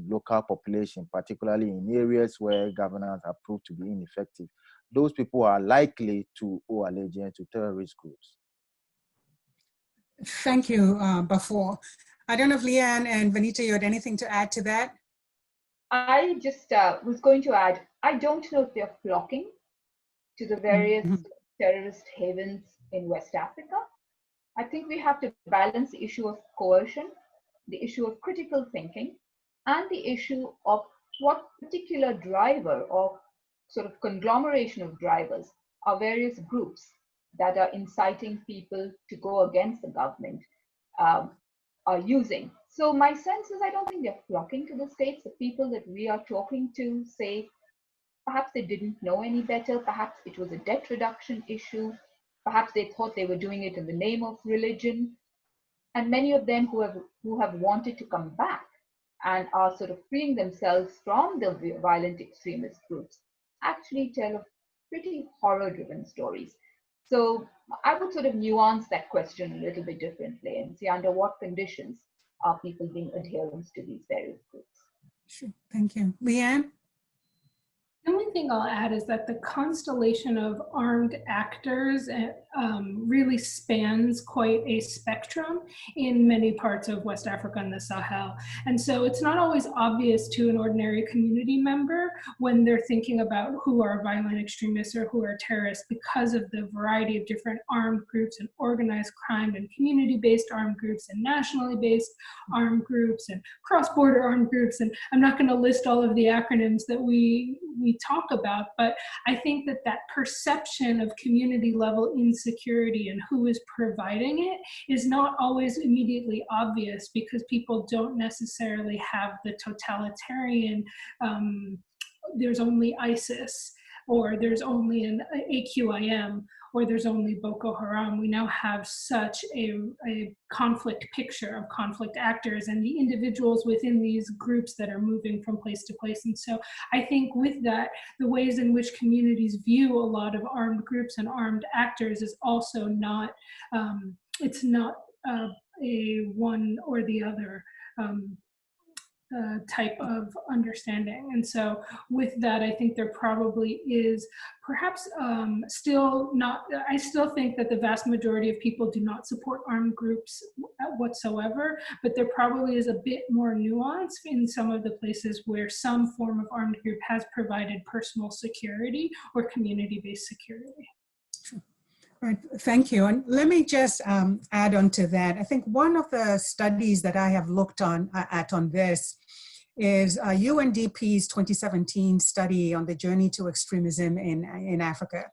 local population, particularly in areas where governance have proved to be ineffective, those people are likely to owe allegiance to terrorist groups. Thank you, Bafo. I don't know if Leanne and Venita, you had anything to add to that? I just was going to add, I don't know if they're flocking to the various terrorist havens in West Africa. I think we have to balance the issue of coercion, the issue of critical thinking, and the issue of what particular driver or sort of conglomeration of drivers are various groups that are inciting people to go against the government are using. So my sense is I don't think they're flocking to the states. The people that we are talking to say perhaps they didn't know any better, perhaps it was a debt reduction issue, perhaps they thought they were doing it in the name of religion. And many of them who have wanted to come back and are sort of freeing themselves from the violent extremist groups actually tell of pretty horror-driven stories. So I would sort of nuance that question a little bit differently and see under what conditions are people being adherents to these various groups. Sure, thank you. Liana? The only thing I'll add is that the constellation of armed actors really spans quite a spectrum in many parts of West Africa and the Sahel. And so it's not always obvious to an ordinary community member when they're thinking about who are violent extremists or who are terrorists because of the variety of different armed groups and organized crime and community-based armed groups and nationally based armed groups and cross-border armed groups. And I'm not going to list all of the acronyms that we talk about, but I think that that perception of community level insecurity and who is providing it is not always immediately obvious because people don't necessarily have the totalitarian, there's only ISIS, or there's only an AQIM, or there's only Boko Haram. We now have such a conflict picture of conflict actors and the individuals within these groups that are moving from place to place. And so I think with that, the ways in which communities view a lot of armed groups and armed actors is also not, it's not a one or the other type of understanding. And so with that, I think there probably is perhaps still not, I still think that the vast majority of people do not support armed groups whatsoever, but there probably is a bit more nuance in some of the places where some form of armed group has provided personal security or community-based security. Right, thank you. And let me just add on to that. I think one of the studies that I have looked at on this is UNDP's 2017 study on the journey to extremism in Africa,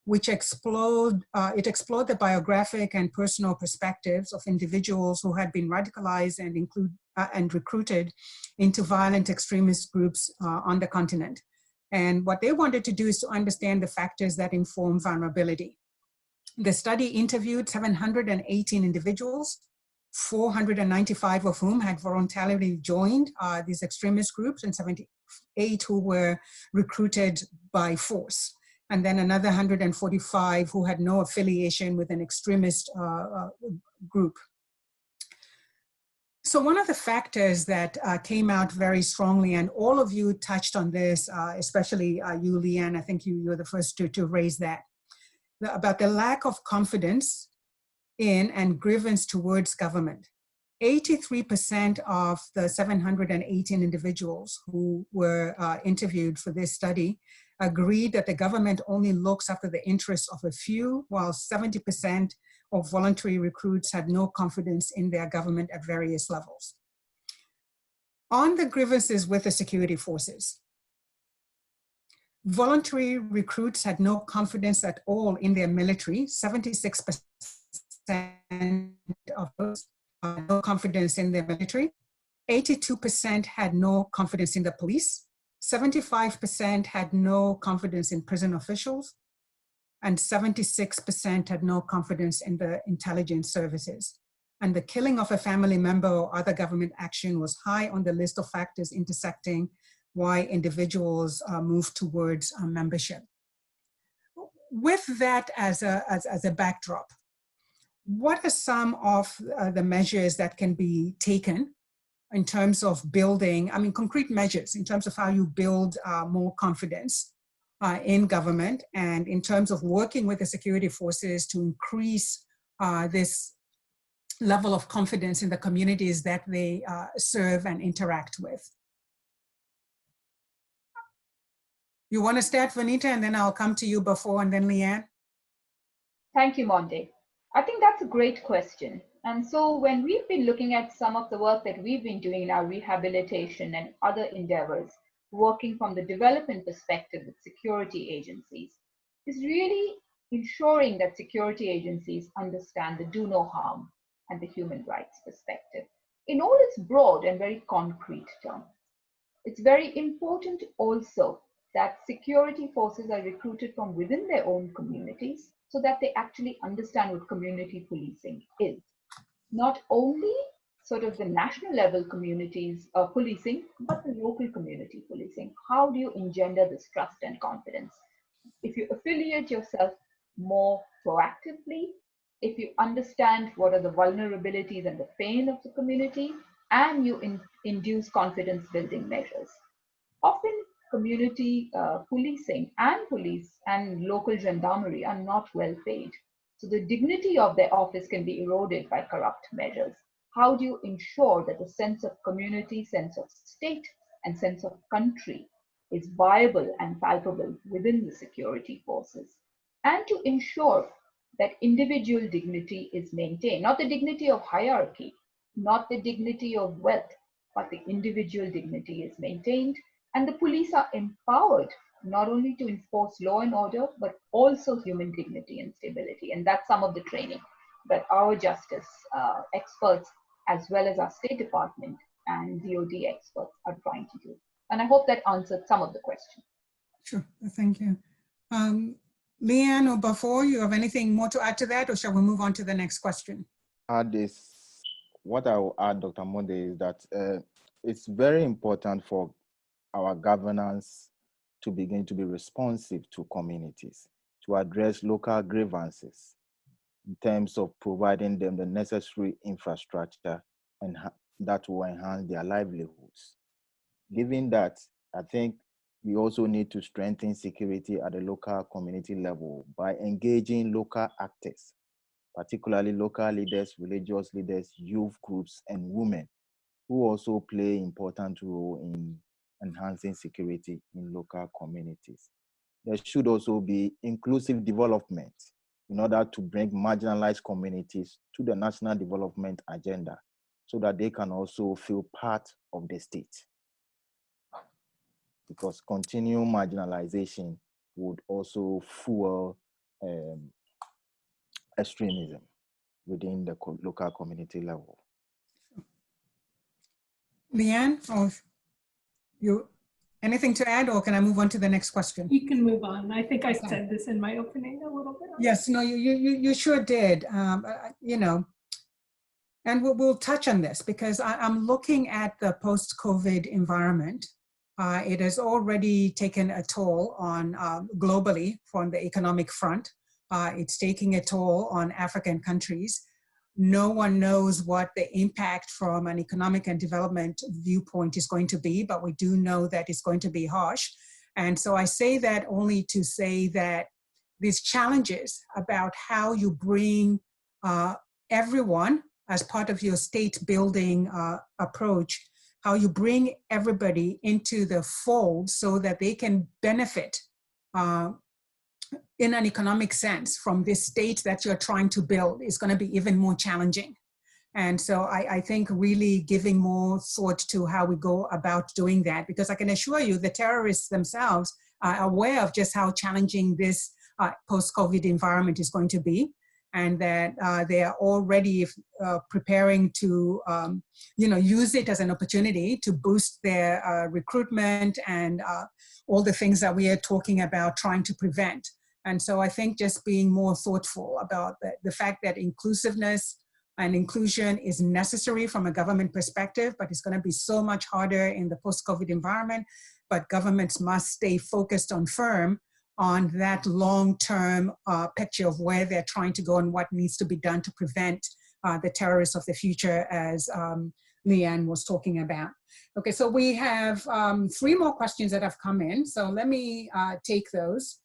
which explored the biographic and personal perspectives of individuals who had been radicalized and recruited into violent extremist groups on the continent. And what they wanted to do is to understand the factors that inform vulnerability. The study interviewed 718 individuals, 495 of whom had voluntarily joined these extremist groups, and 78 who were recruited by force. And then another 145 who had no affiliation with an extremist group. So one of the factors that came out very strongly, and all of you touched on this, especially you, Liana, I think you're the first to raise that, about the lack of confidence in and grievance towards government. 83% of the 718 individuals who were interviewed for this study agreed that the government only looks after the interests of a few, while 70% of voluntary recruits had no confidence in their government at various levels. On the grievances with the security forces, voluntary recruits had no confidence at all in their military. 76% of those had no confidence in their military. 82% had no confidence in the police. 75% had no confidence in prison officials. And 76% had no confidence in the intelligence services. And the killing of a family member or other government action was high on the list of factors intersecting why individuals move towards membership. With that as a backdrop, what are some of the measures that can be taken in terms of building, concrete measures in terms of how you build more confidence in government, and in terms of working with the security forces to increase this level of confidence in the communities that they serve and interact with? You want to start, Finito, and then I'll come to you before, and then Liana? Thank you, Monde. I think that's a great question. And so when we've been looking at some of the work that we've been doing in our rehabilitation and other endeavors, working from the development perspective with security agencies, is really ensuring that security agencies understand the do no harm and the human rights perspective in all its broad and very concrete terms. It's very important also that security forces are recruited from within their own communities so that they actually understand what community policing is. Not only sort of the national level communities policing, but the local community policing. How do you engender this trust and confidence? If you affiliate yourself more proactively, if you understand what are the vulnerabilities and the pain of the community, and you induce confidence building measures. Often community policing and police and local gendarmerie are not well paid. So the dignity of their office can be eroded by corrupt measures. How do you ensure that the sense of community, sense of state, and sense of country is viable and palpable within the security forces? And to ensure that individual dignity is maintained, not the dignity of hierarchy, not the dignity of wealth, but the individual dignity is maintained, and the police are empowered not only to enforce law and order, but also human dignity and stability. And that's some of the training that our justice experts, as well as our State Department and DOD experts, are trying to do. And I hope that answered some of the questions. Sure, thank you. Liana or Bafor, you have anything more to add to that, or shall we move on to the next question? What I will add, Dr. Monde, is that it's very important for our governance to begin to be responsive to communities, to address local grievances in terms of providing them the necessary infrastructure and that will enhance their livelihoods. Given that, I think we also need to strengthen security at the local community level by engaging local actors, particularly local leaders, religious leaders, youth groups, and women, who also play an important role in enhancing security in local communities. There should also be inclusive development in order to bring marginalized communities to the national development agenda so that they can also feel part of the state. Because continued marginalization would also fuel extremism within the local community level. Leanne, or you anything to add, or can I move on to the next question? You can move on. I think I said this in my opening a little bit. Yes, no, you sure did. You know, and we'll touch on this because I'm looking at the post-COVID environment. It has already taken a toll on globally from the economic front. It's taking a toll on African countries. No one knows what the impact from an economic and development viewpoint is going to be, but we do know that it's going to be harsh. And so I say that only to say that these challenges about how you bring everyone as part of your state building approach, how you bring everybody into the fold so that they can benefit in an economic sense from this state that you're trying to build is going to be even more challenging. And so I think really giving more thought to how we go about doing that, because I can assure you the terrorists themselves are aware of just how challenging this post-COVID environment is going to be, and that they are already preparing to use it as an opportunity to boost their recruitment and all the things that we are talking about trying to prevent. And so I think just being more thoughtful about the fact that inclusiveness and inclusion is necessary from a government perspective, but it's going to be so much harder in the post-COVID environment. But governments must stay focused on firm on that long-term picture of where they're trying to go and what needs to be done to prevent the terrorists of the future, as Leanne was talking about. Okay, so we have 3 more questions that have come in. So let me take those.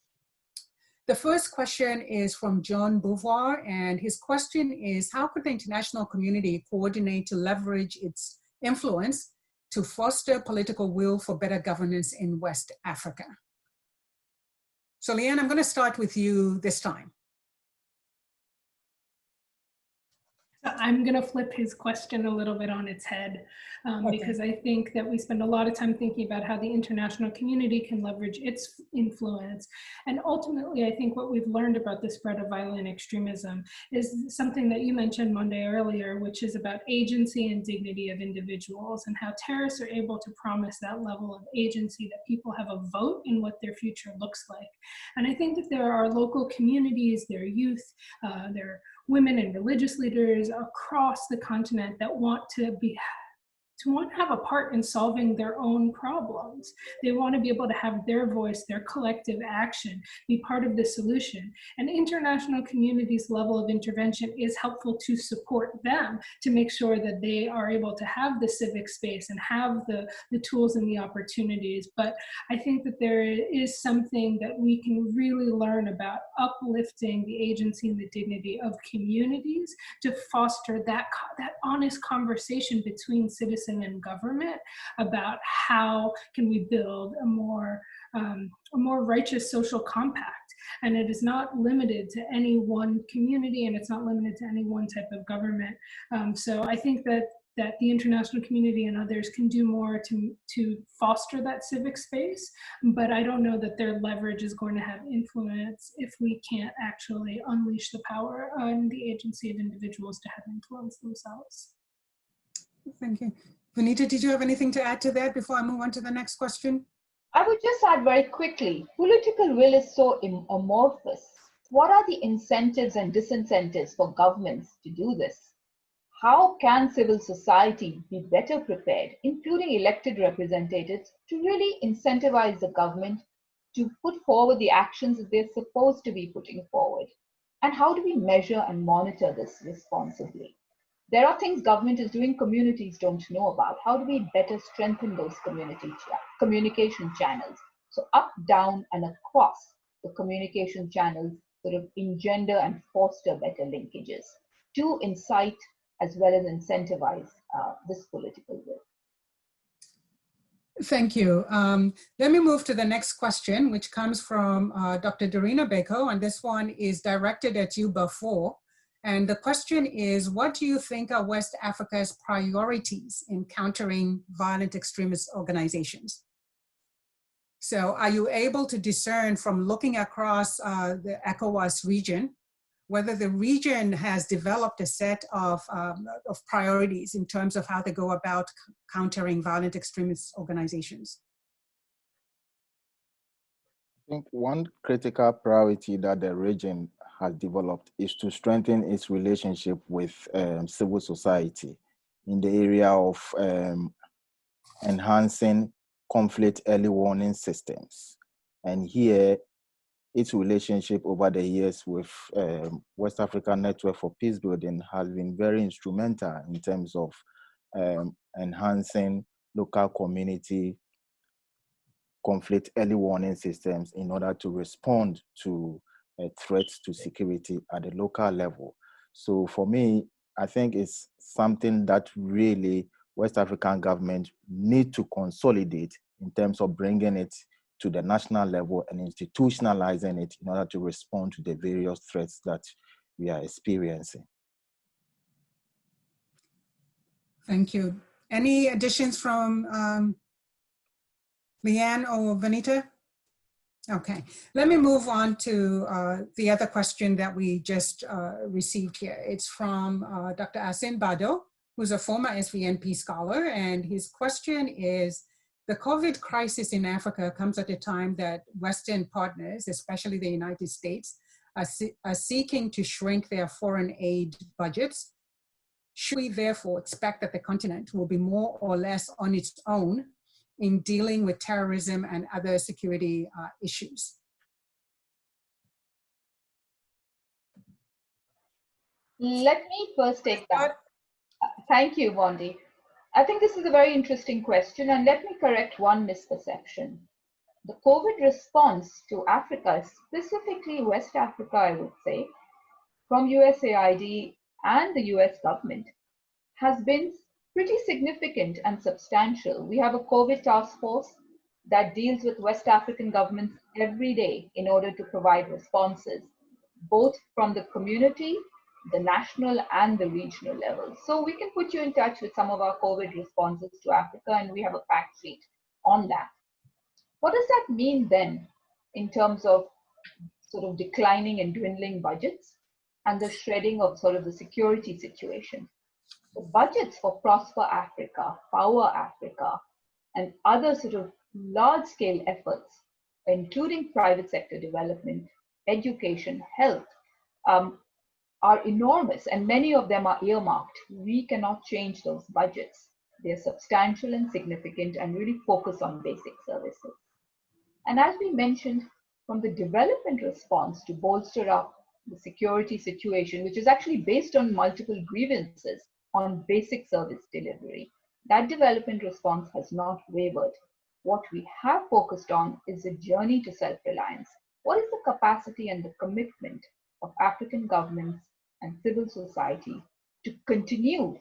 The first question is from John Beauvoir, and his question is, how could the international community coordinate to leverage its influence to foster political will for better governance in West Africa? So Leanne, I'm going to start with you this time. I'm going to flip his question a little bit on its head, because I think that we spend a lot of time thinking about how the international community can leverage its influence. And ultimately, I think what we've learned about the spread of violent extremism is something that you mentioned, Monday, earlier, which is about agency and dignity of individuals, and how terrorists are able to promise that level of agency, that people have a vote in what their future looks like. And I think that there are local communities, their youth, their women and religious leaders across the continent that want to have a part in solving their own problems. They want to be able to have their voice, their collective action, be part of the solution. And international community's level of intervention is helpful to support them, to make sure that they are able to have the civic space and have the tools and the opportunities. But I think that there is something that we can really learn about uplifting the agency and the dignity of communities to foster that honest conversation between citizens and government about how can we build a more righteous social compact. And it is not limited to any one community, and it's not limited to any one type of government. So I think that the international community and others can do more to foster that civic space, but I don't know that their leverage is going to have influence if we can't actually unleash the power and the agency of individuals to have influence themselves. Thank you. Finito, did you have anything to add to that before I move on to the next question? I would just add very quickly, political will is so amorphous. What are the incentives and disincentives for governments to do this? How can civil society be better prepared, including elected representatives, to really incentivize the government to put forward the actions that they're supposed to be putting forward? And how do we measure and monitor this responsibly? There are things government is doing communities don't know about. How do we better strengthen those communication channels? So up, down, and across the communication channels sort of engender and foster better linkages to incite as well as incentivize this political will. Thank you. Let me move to the next question, which comes from Dr. Dorina Beko, and this one is directed at you, Bafor. And the question is, what do you think are West Africa's priorities in countering violent extremist organizations? So are you able to discern from looking across the ECOWAS region, whether the region has developed a set of priorities in terms of how they go about countering violent extremist organizations? I think one critical priority that the region has developed is to strengthen its relationship with civil society in the area of enhancing conflict early warning systems. And here, its relationship over the years with West African Network for Peacebuilding has been very instrumental in terms of enhancing local community conflict early warning systems in order to respond to threats to security at the local level. So for me, I think it's something that really West African government need to consolidate in terms of bringing it to the national level and institutionalizing it in order to respond to the various threats that we are experiencing. Thank you. Any additions from Liana or Veneto? Okay, let me move on to the other question that we just received here. It's from Dr. Asin Bado, who's a former SVNP scholar, and his question is, the COVID crisis in Africa comes at a time that Western partners, especially the United States, are seeking to shrink their foreign aid budgets. Should we therefore expect that the continent will be more or less on its own in dealing with terrorism and other security issues? Let me first take that. Thank you, Bondi. I think this is a very interesting question, and let me correct one misperception. The COVID response to Africa, specifically West Africa, I would say, from USAID and the US government, has been pretty significant and substantial. We have a COVID task force that deals with West African governments every day in order to provide responses, both from the community, the national and the regional level. So we can put you in touch with some of our COVID responses to Africa, and we have a fact sheet on that. What does that mean then in terms of sort of declining and dwindling budgets and the shredding of sort of the security situation? The budgets for Prosper Africa, Power Africa, and other sort of large-scale efforts, including private sector development, education, health, are enormous, and many of them are earmarked. We cannot change those budgets. They're substantial and significant and really focus on basic services. And as we mentioned, from the development response to bolster up the security situation, which is actually based on multiple grievances on basic service delivery, that development response has not wavered. What we have focused on is the journey to self-reliance. What is the capacity and the commitment of African governments and civil society to continue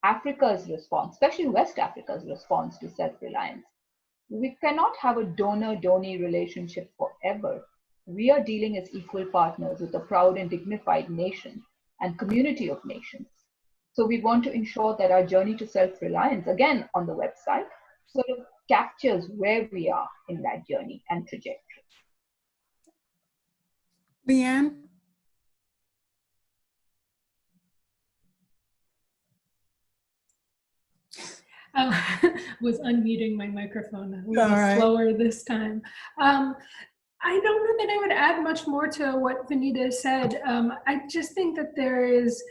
Africa's response, especially West Africa's response to self-reliance? We cannot have a donor-donee relationship forever. We are dealing as equal partners with a proud and dignified nation and community of nations. So we want to ensure that our journey to self-reliance, again on the website, sort of captures where we are in that journey and trajectory. Liana? Was unmuting my microphone a little slower this time. I don't know that I would add much more to what Finito said. I just think that there is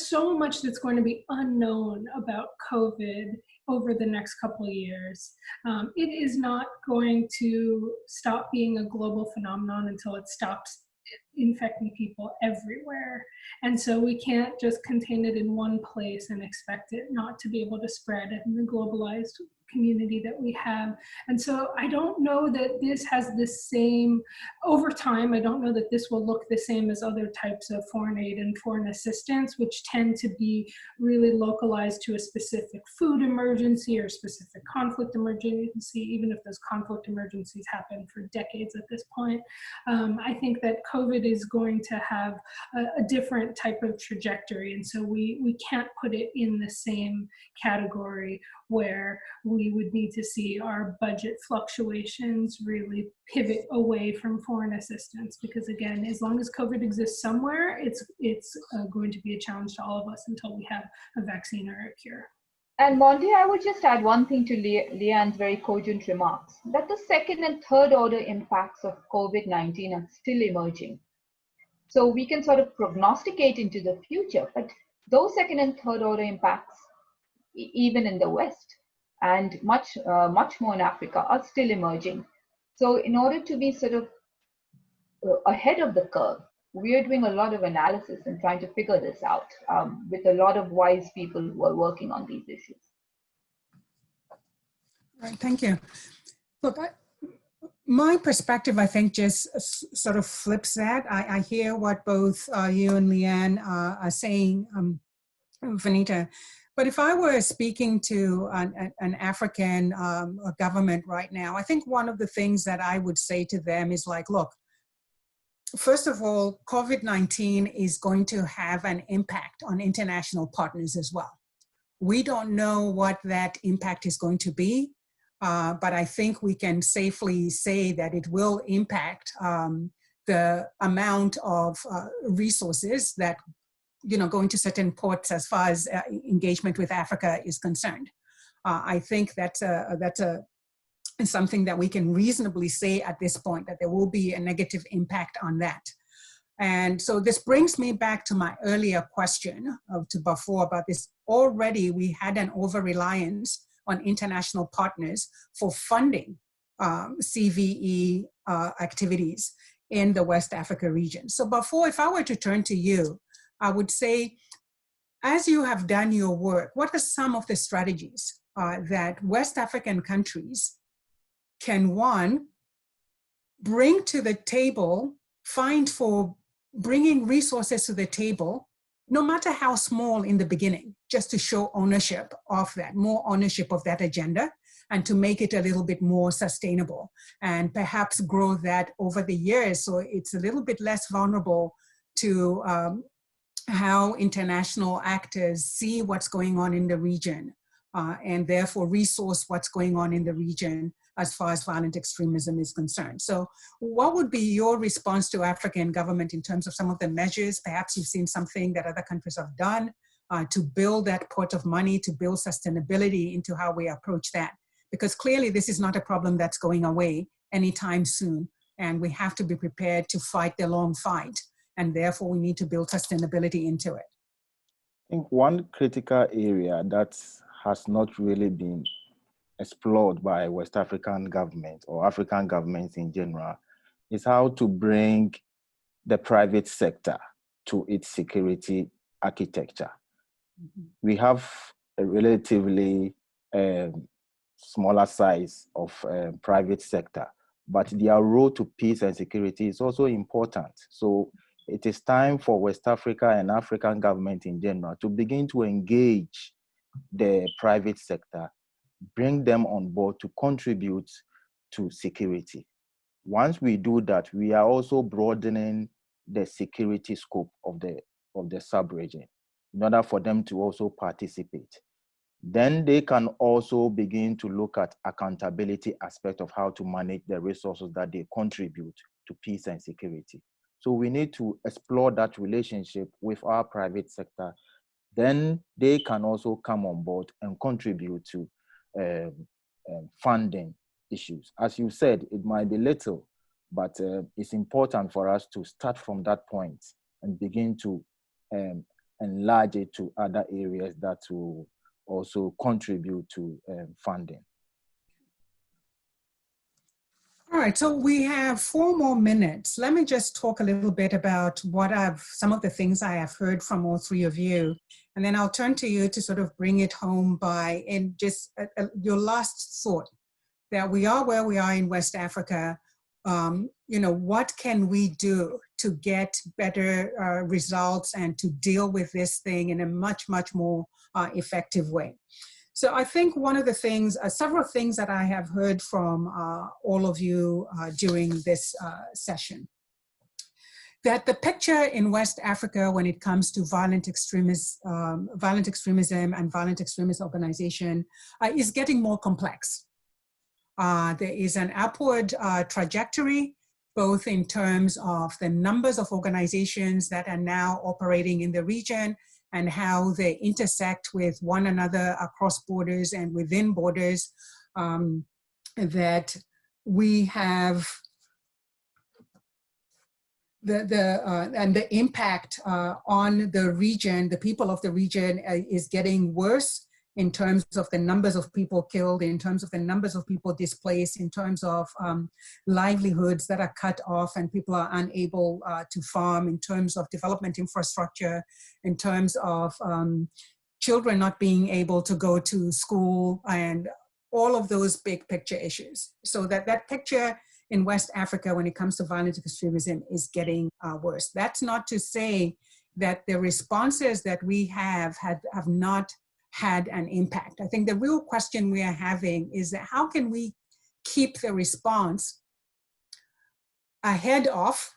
so much that's going to be unknown about COVID over the next couple of years. It is not going to stop being a global phenomenon until it stops infecting people everywhere. And so we can't just contain it in one place and expect it not to be able to spread in the globalized community that we have. And so I don't know that this has the same, over time, I don't know that this will look the same as other types of foreign aid and foreign assistance, which tend to be really localized to a specific food emergency or specific conflict emergency, even if those conflict emergencies happen for decades at this point. I think that COVID is going to have a different type of trajectory. And so we can't put it in the same category where we would need to see our budget fluctuations really pivot away from foreign assistance, because again, as long as COVID exists somewhere, it's going to be a challenge to all of us until we have a vaccine or a cure. And Monty, I would just add one thing to Liana's very cogent remarks, that the second and third order impacts of COVID-19 are still emerging. So we can sort of prognosticate into the future, but those second and third order impacts, even in the West and much more in Africa, are still emerging. So in order to be sort of ahead of the curve, we are doing a lot of analysis and trying to figure this out with a lot of wise people who are working on these issues. Right, thank you. Look, my perspective, I think, just sort of flips that. I hear what both you and Liana are saying, Finito. But if I were speaking to an African government right now, I think one of the things that I would say to them is like, look, first of all, COVID-19 is going to have an impact on international partners as well. We don't know what that impact is going to be, but I think we can safely say that it will impact the amount of resources that go into certain ports as far as engagement with Africa is concerned. I think that's something that we can reasonably say at this point, that there will be a negative impact on that. And so this brings me back to my earlier question to before about this. Already we had an over-reliance on international partners for funding CVE activities in the West Africa region. So before, if I were to turn to you, I would say, as you have done your work, what are some of the strategies that West African countries can, one, bring to the table, find for bringing resources to the table, no matter how small in the beginning, just to show ownership of that, more ownership of that agenda, and to make it a little bit more sustainable, and perhaps grow that over the years so it's a little bit less vulnerable to how international actors see what's going on in the region and therefore resource what's going on in the region as far as violent extremism is concerned. So what would be your response to African government in terms of some of the measures? Perhaps you've seen something that other countries have done to build that pot of money, to build sustainability into how we approach that. Because clearly this is not a problem that's going away anytime soon. And we have to be prepared to fight the long fight. And therefore we need to build sustainability into it. I think one critical area that has not really been explored by West African governments or African governments in general is how to bring the private sector to its security architecture. Mm-hmm. We have a relatively smaller size of private sector, but their role to peace and security is also important. So it is time for West Africa and African government in general to begin to engage the private sector, bring them on board to contribute to security. Once we do that, we are also broadening the security scope of the sub-region in order for them to also participate. Then they can also begin to look at accountability aspect of how to manage the resources that they contribute to peace and security. So we need to explore that relationship with our private sector. Then they can also come on board and contribute to funding issues. As you said, it might be little, but it's important for us to start from that point and begin to enlarge it to other areas that will also contribute to funding. All right, so we have 4 more minutes. Let me just talk a little bit about some of the things I have heard from all 3 of you, and then I'll turn to you to sort of bring it home in just your last thought, that we are where we are in West Africa. What can we do to get better results and to deal with this thing in a much, much more effective way? So I think one of the things, several things that I have heard from all of you during this session, that the picture in West Africa when it comes to violent extremism and violent extremist organization is getting more complex. There is an upward trajectory, both in terms of the numbers of organizations that are now operating in the region and how they intersect with one another across borders and within borders, that we have and the impact on the region, the people of the region is getting worse in terms of the numbers of people killed, in terms of the numbers of people displaced, in terms of livelihoods that are cut off and people are unable to farm, in terms of development infrastructure, in terms of children not being able to go to school, and all of those big picture issues. So that picture in West Africa when it comes to violent extremism is getting worse. That's not to say that the responses that we have not had an impact. I think the real question we are having is that how can we keep the response ahead of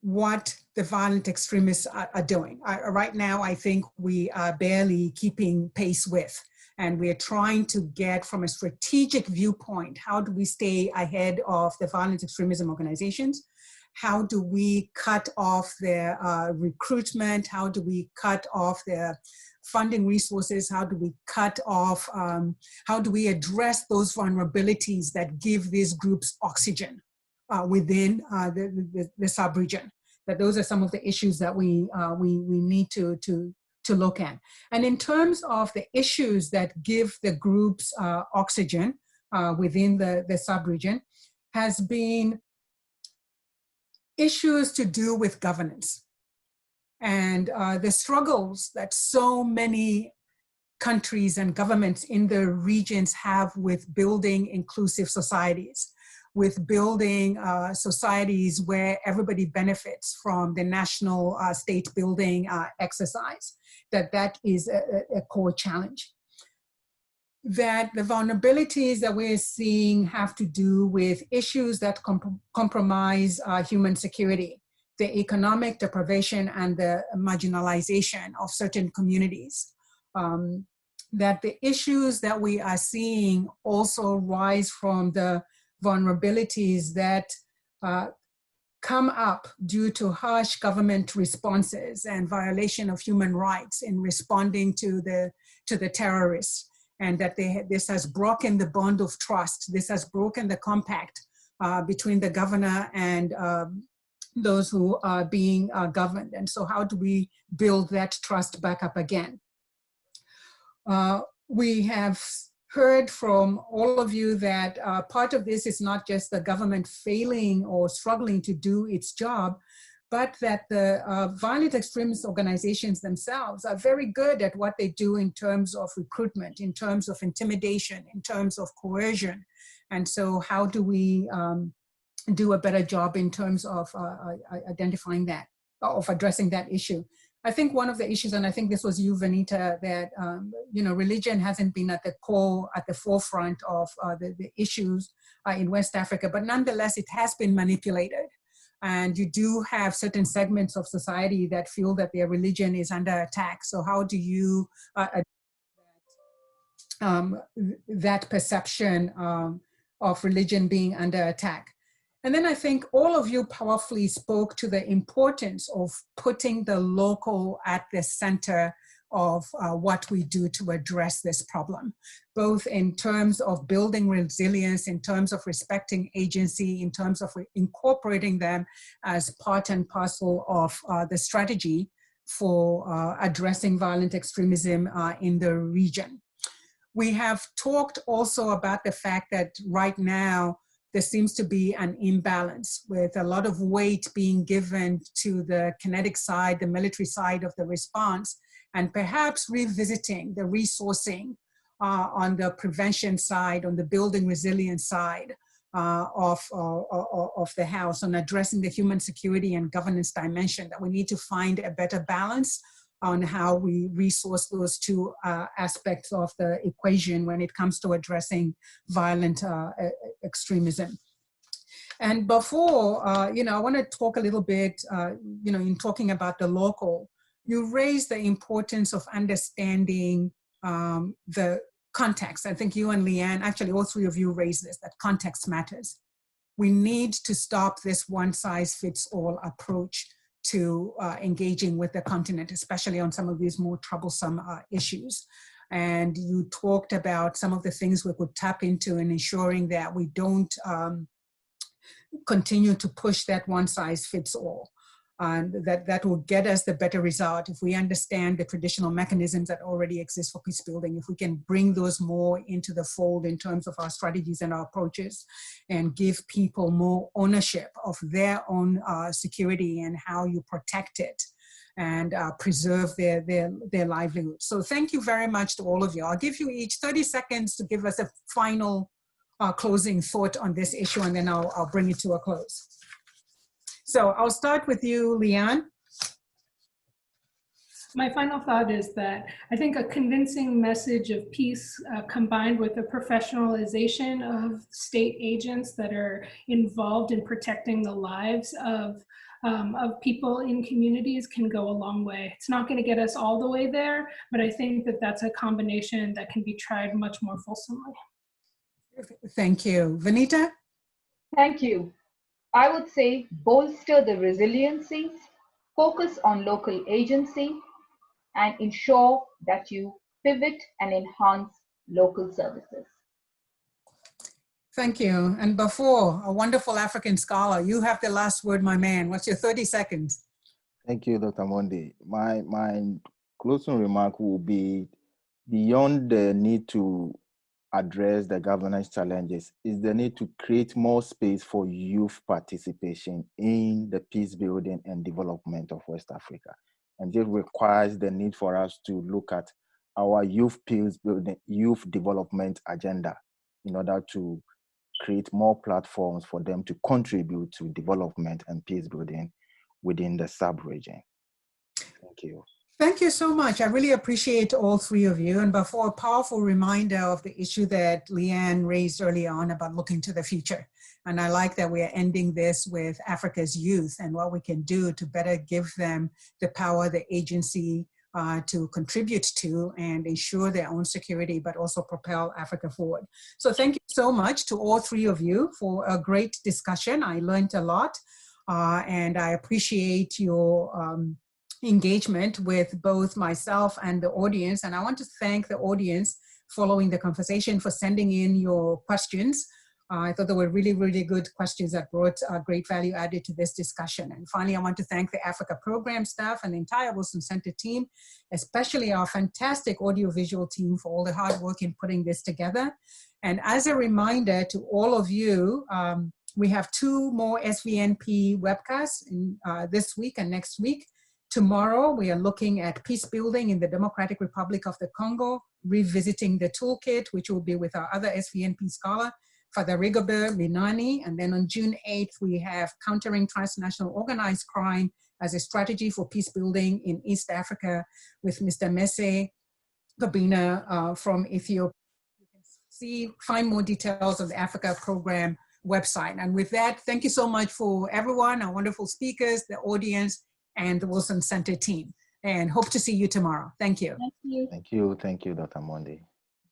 what the violent extremists are doing? Right now, I think we are barely keeping pace with, and we're trying to get from a strategic viewpoint, how do we stay ahead of the violent extremism organizations? How do we cut off their recruitment? How do we cut off their funding resources? How do we cut off, how do we address those vulnerabilities that give these groups oxygen within the sub-region? That those are some of the issues that we need to look at. And in terms of the issues that give the groups oxygen within the sub-region, has been issues to do with governance. And the struggles that so many countries and governments in the regions have with building inclusive societies, with building societies where everybody benefits from the national state building exercise, that is a core challenge. That the vulnerabilities that we're seeing have to do with issues that compromise human security. the economic deprivation and the marginalization of certain communities. That the issues that we are seeing also rise from the vulnerabilities that come up due to harsh government responses and violation of human rights in responding to the terrorists, and that this has broken the bond of trust. This has broken the compact between the governor and those who are being governed. And so how do we build that trust back up again? We have heard from all of you that part of this is not just the government failing or struggling to do its job, but that the violent extremist organizations themselves are very good at what they do in terms of recruitment, in terms of intimidation, in terms of coercion. And so how do we do a better job in terms of identifying that, of addressing that issue? I think one of the issues, and I think this was you, Venita, that religion hasn't been at the core, at the forefront of the issues in West Africa, but nonetheless, it has been manipulated. And you do have certain segments of society that feel that their religion is under attack. So how do you that perception of religion being under attack? And then I think all of you powerfully spoke to the importance of putting the local at the center of what we do to address this problem, both in terms of building resilience, in terms of respecting agency, in terms of incorporating them as part and parcel of the strategy for addressing violent extremism in the region. We have talked also about the fact that right now, there seems to be an imbalance with a lot of weight being given to the kinetic side, the military side of the response, and perhaps revisiting the resourcing on the prevention side, on the building resilience side of the house, on addressing the human security and governance dimension, that we need to find a better balance on how we resource those two aspects of the equation when it comes to addressing violent extremism. And before, I want to talk a little bit, in talking about the local, you raised the importance of understanding the context. I think you and Liana, actually all three of you raised this, that context matters. We need to stop this one-size-fits-all approach to engaging with the continent, especially on some of these more troublesome issues. And you talked about some of the things we could tap into in ensuring that we don't continue to push that one-size-fits-all. That will get us the better result if we understand the traditional mechanisms that already exist for peace building, if we can bring those more into the fold in terms of our strategies and our approaches, and give people more ownership of their own security and how you protect it and preserve their livelihood. So thank you very much to all of you. I'll give you each 30 seconds to give us a final closing thought on this issue, and then I'll bring it to a close. So I'll start with you, Liana. My final thought is that I think a convincing message of peace combined with a professionalization of state agents that are involved in protecting the lives of people in communities can go a long way. It's not going to get us all the way there, but I think that that's a combination that can be tried much more fulsomely. Thank you. Venita? Thank you. I would say bolster the resiliency, focus on local agency, and ensure that you pivot and enhance local services. Thank you. And before, a wonderful African scholar, you have the last word, my man. What's your 30 seconds? Thank you, Dr. Monde. My closing remark will be, beyond the need to address the governance challenges, is the need to create more space for youth participation in the peace building and development of West Africa. And this requires the need for us to look at our youth peace building, youth development agenda in order to create more platforms for them to contribute to development and peace building within the sub-region. Thank you. Thank you so much. I really appreciate all three of you. And before, a powerful reminder of the issue that Leanne raised early on about looking to the future. And I like that we are ending this with Africa's youth and what we can do to better give them the power, the agency to contribute to and ensure their own security, but also propel Africa forward. So thank you so much to all three of you for a great discussion. I learned a lot and I appreciate your engagement with both myself and the audience. And I want to thank the audience following the conversation for sending in your questions. I thought they were really, really good questions that brought great value added to this discussion. And finally, I want to thank the Africa program staff and the entire Wilson Center team, especially our fantastic audiovisual team for all the hard work in putting this together. And as a reminder to all of you, we have 2 more SVNP webcasts in, this week and next week. Tomorrow, we are looking at Peacebuilding in the Democratic Republic of the Congo, revisiting the toolkit, which will be with our other SVNP scholar, Father Rigobert Minani. And then on June 8th, we have Countering Transnational Organized Crime as a Strategy for Peacebuilding in East Africa with Mr. Messe Gabina from Ethiopia. You can find more details on the Africa program website. And with that, thank you so much for everyone, our wonderful speakers, the audience, and the Wilson Center team. And hope to see you tomorrow. Thank you. Thank you. Thank you. Thank you, Dr. Monday.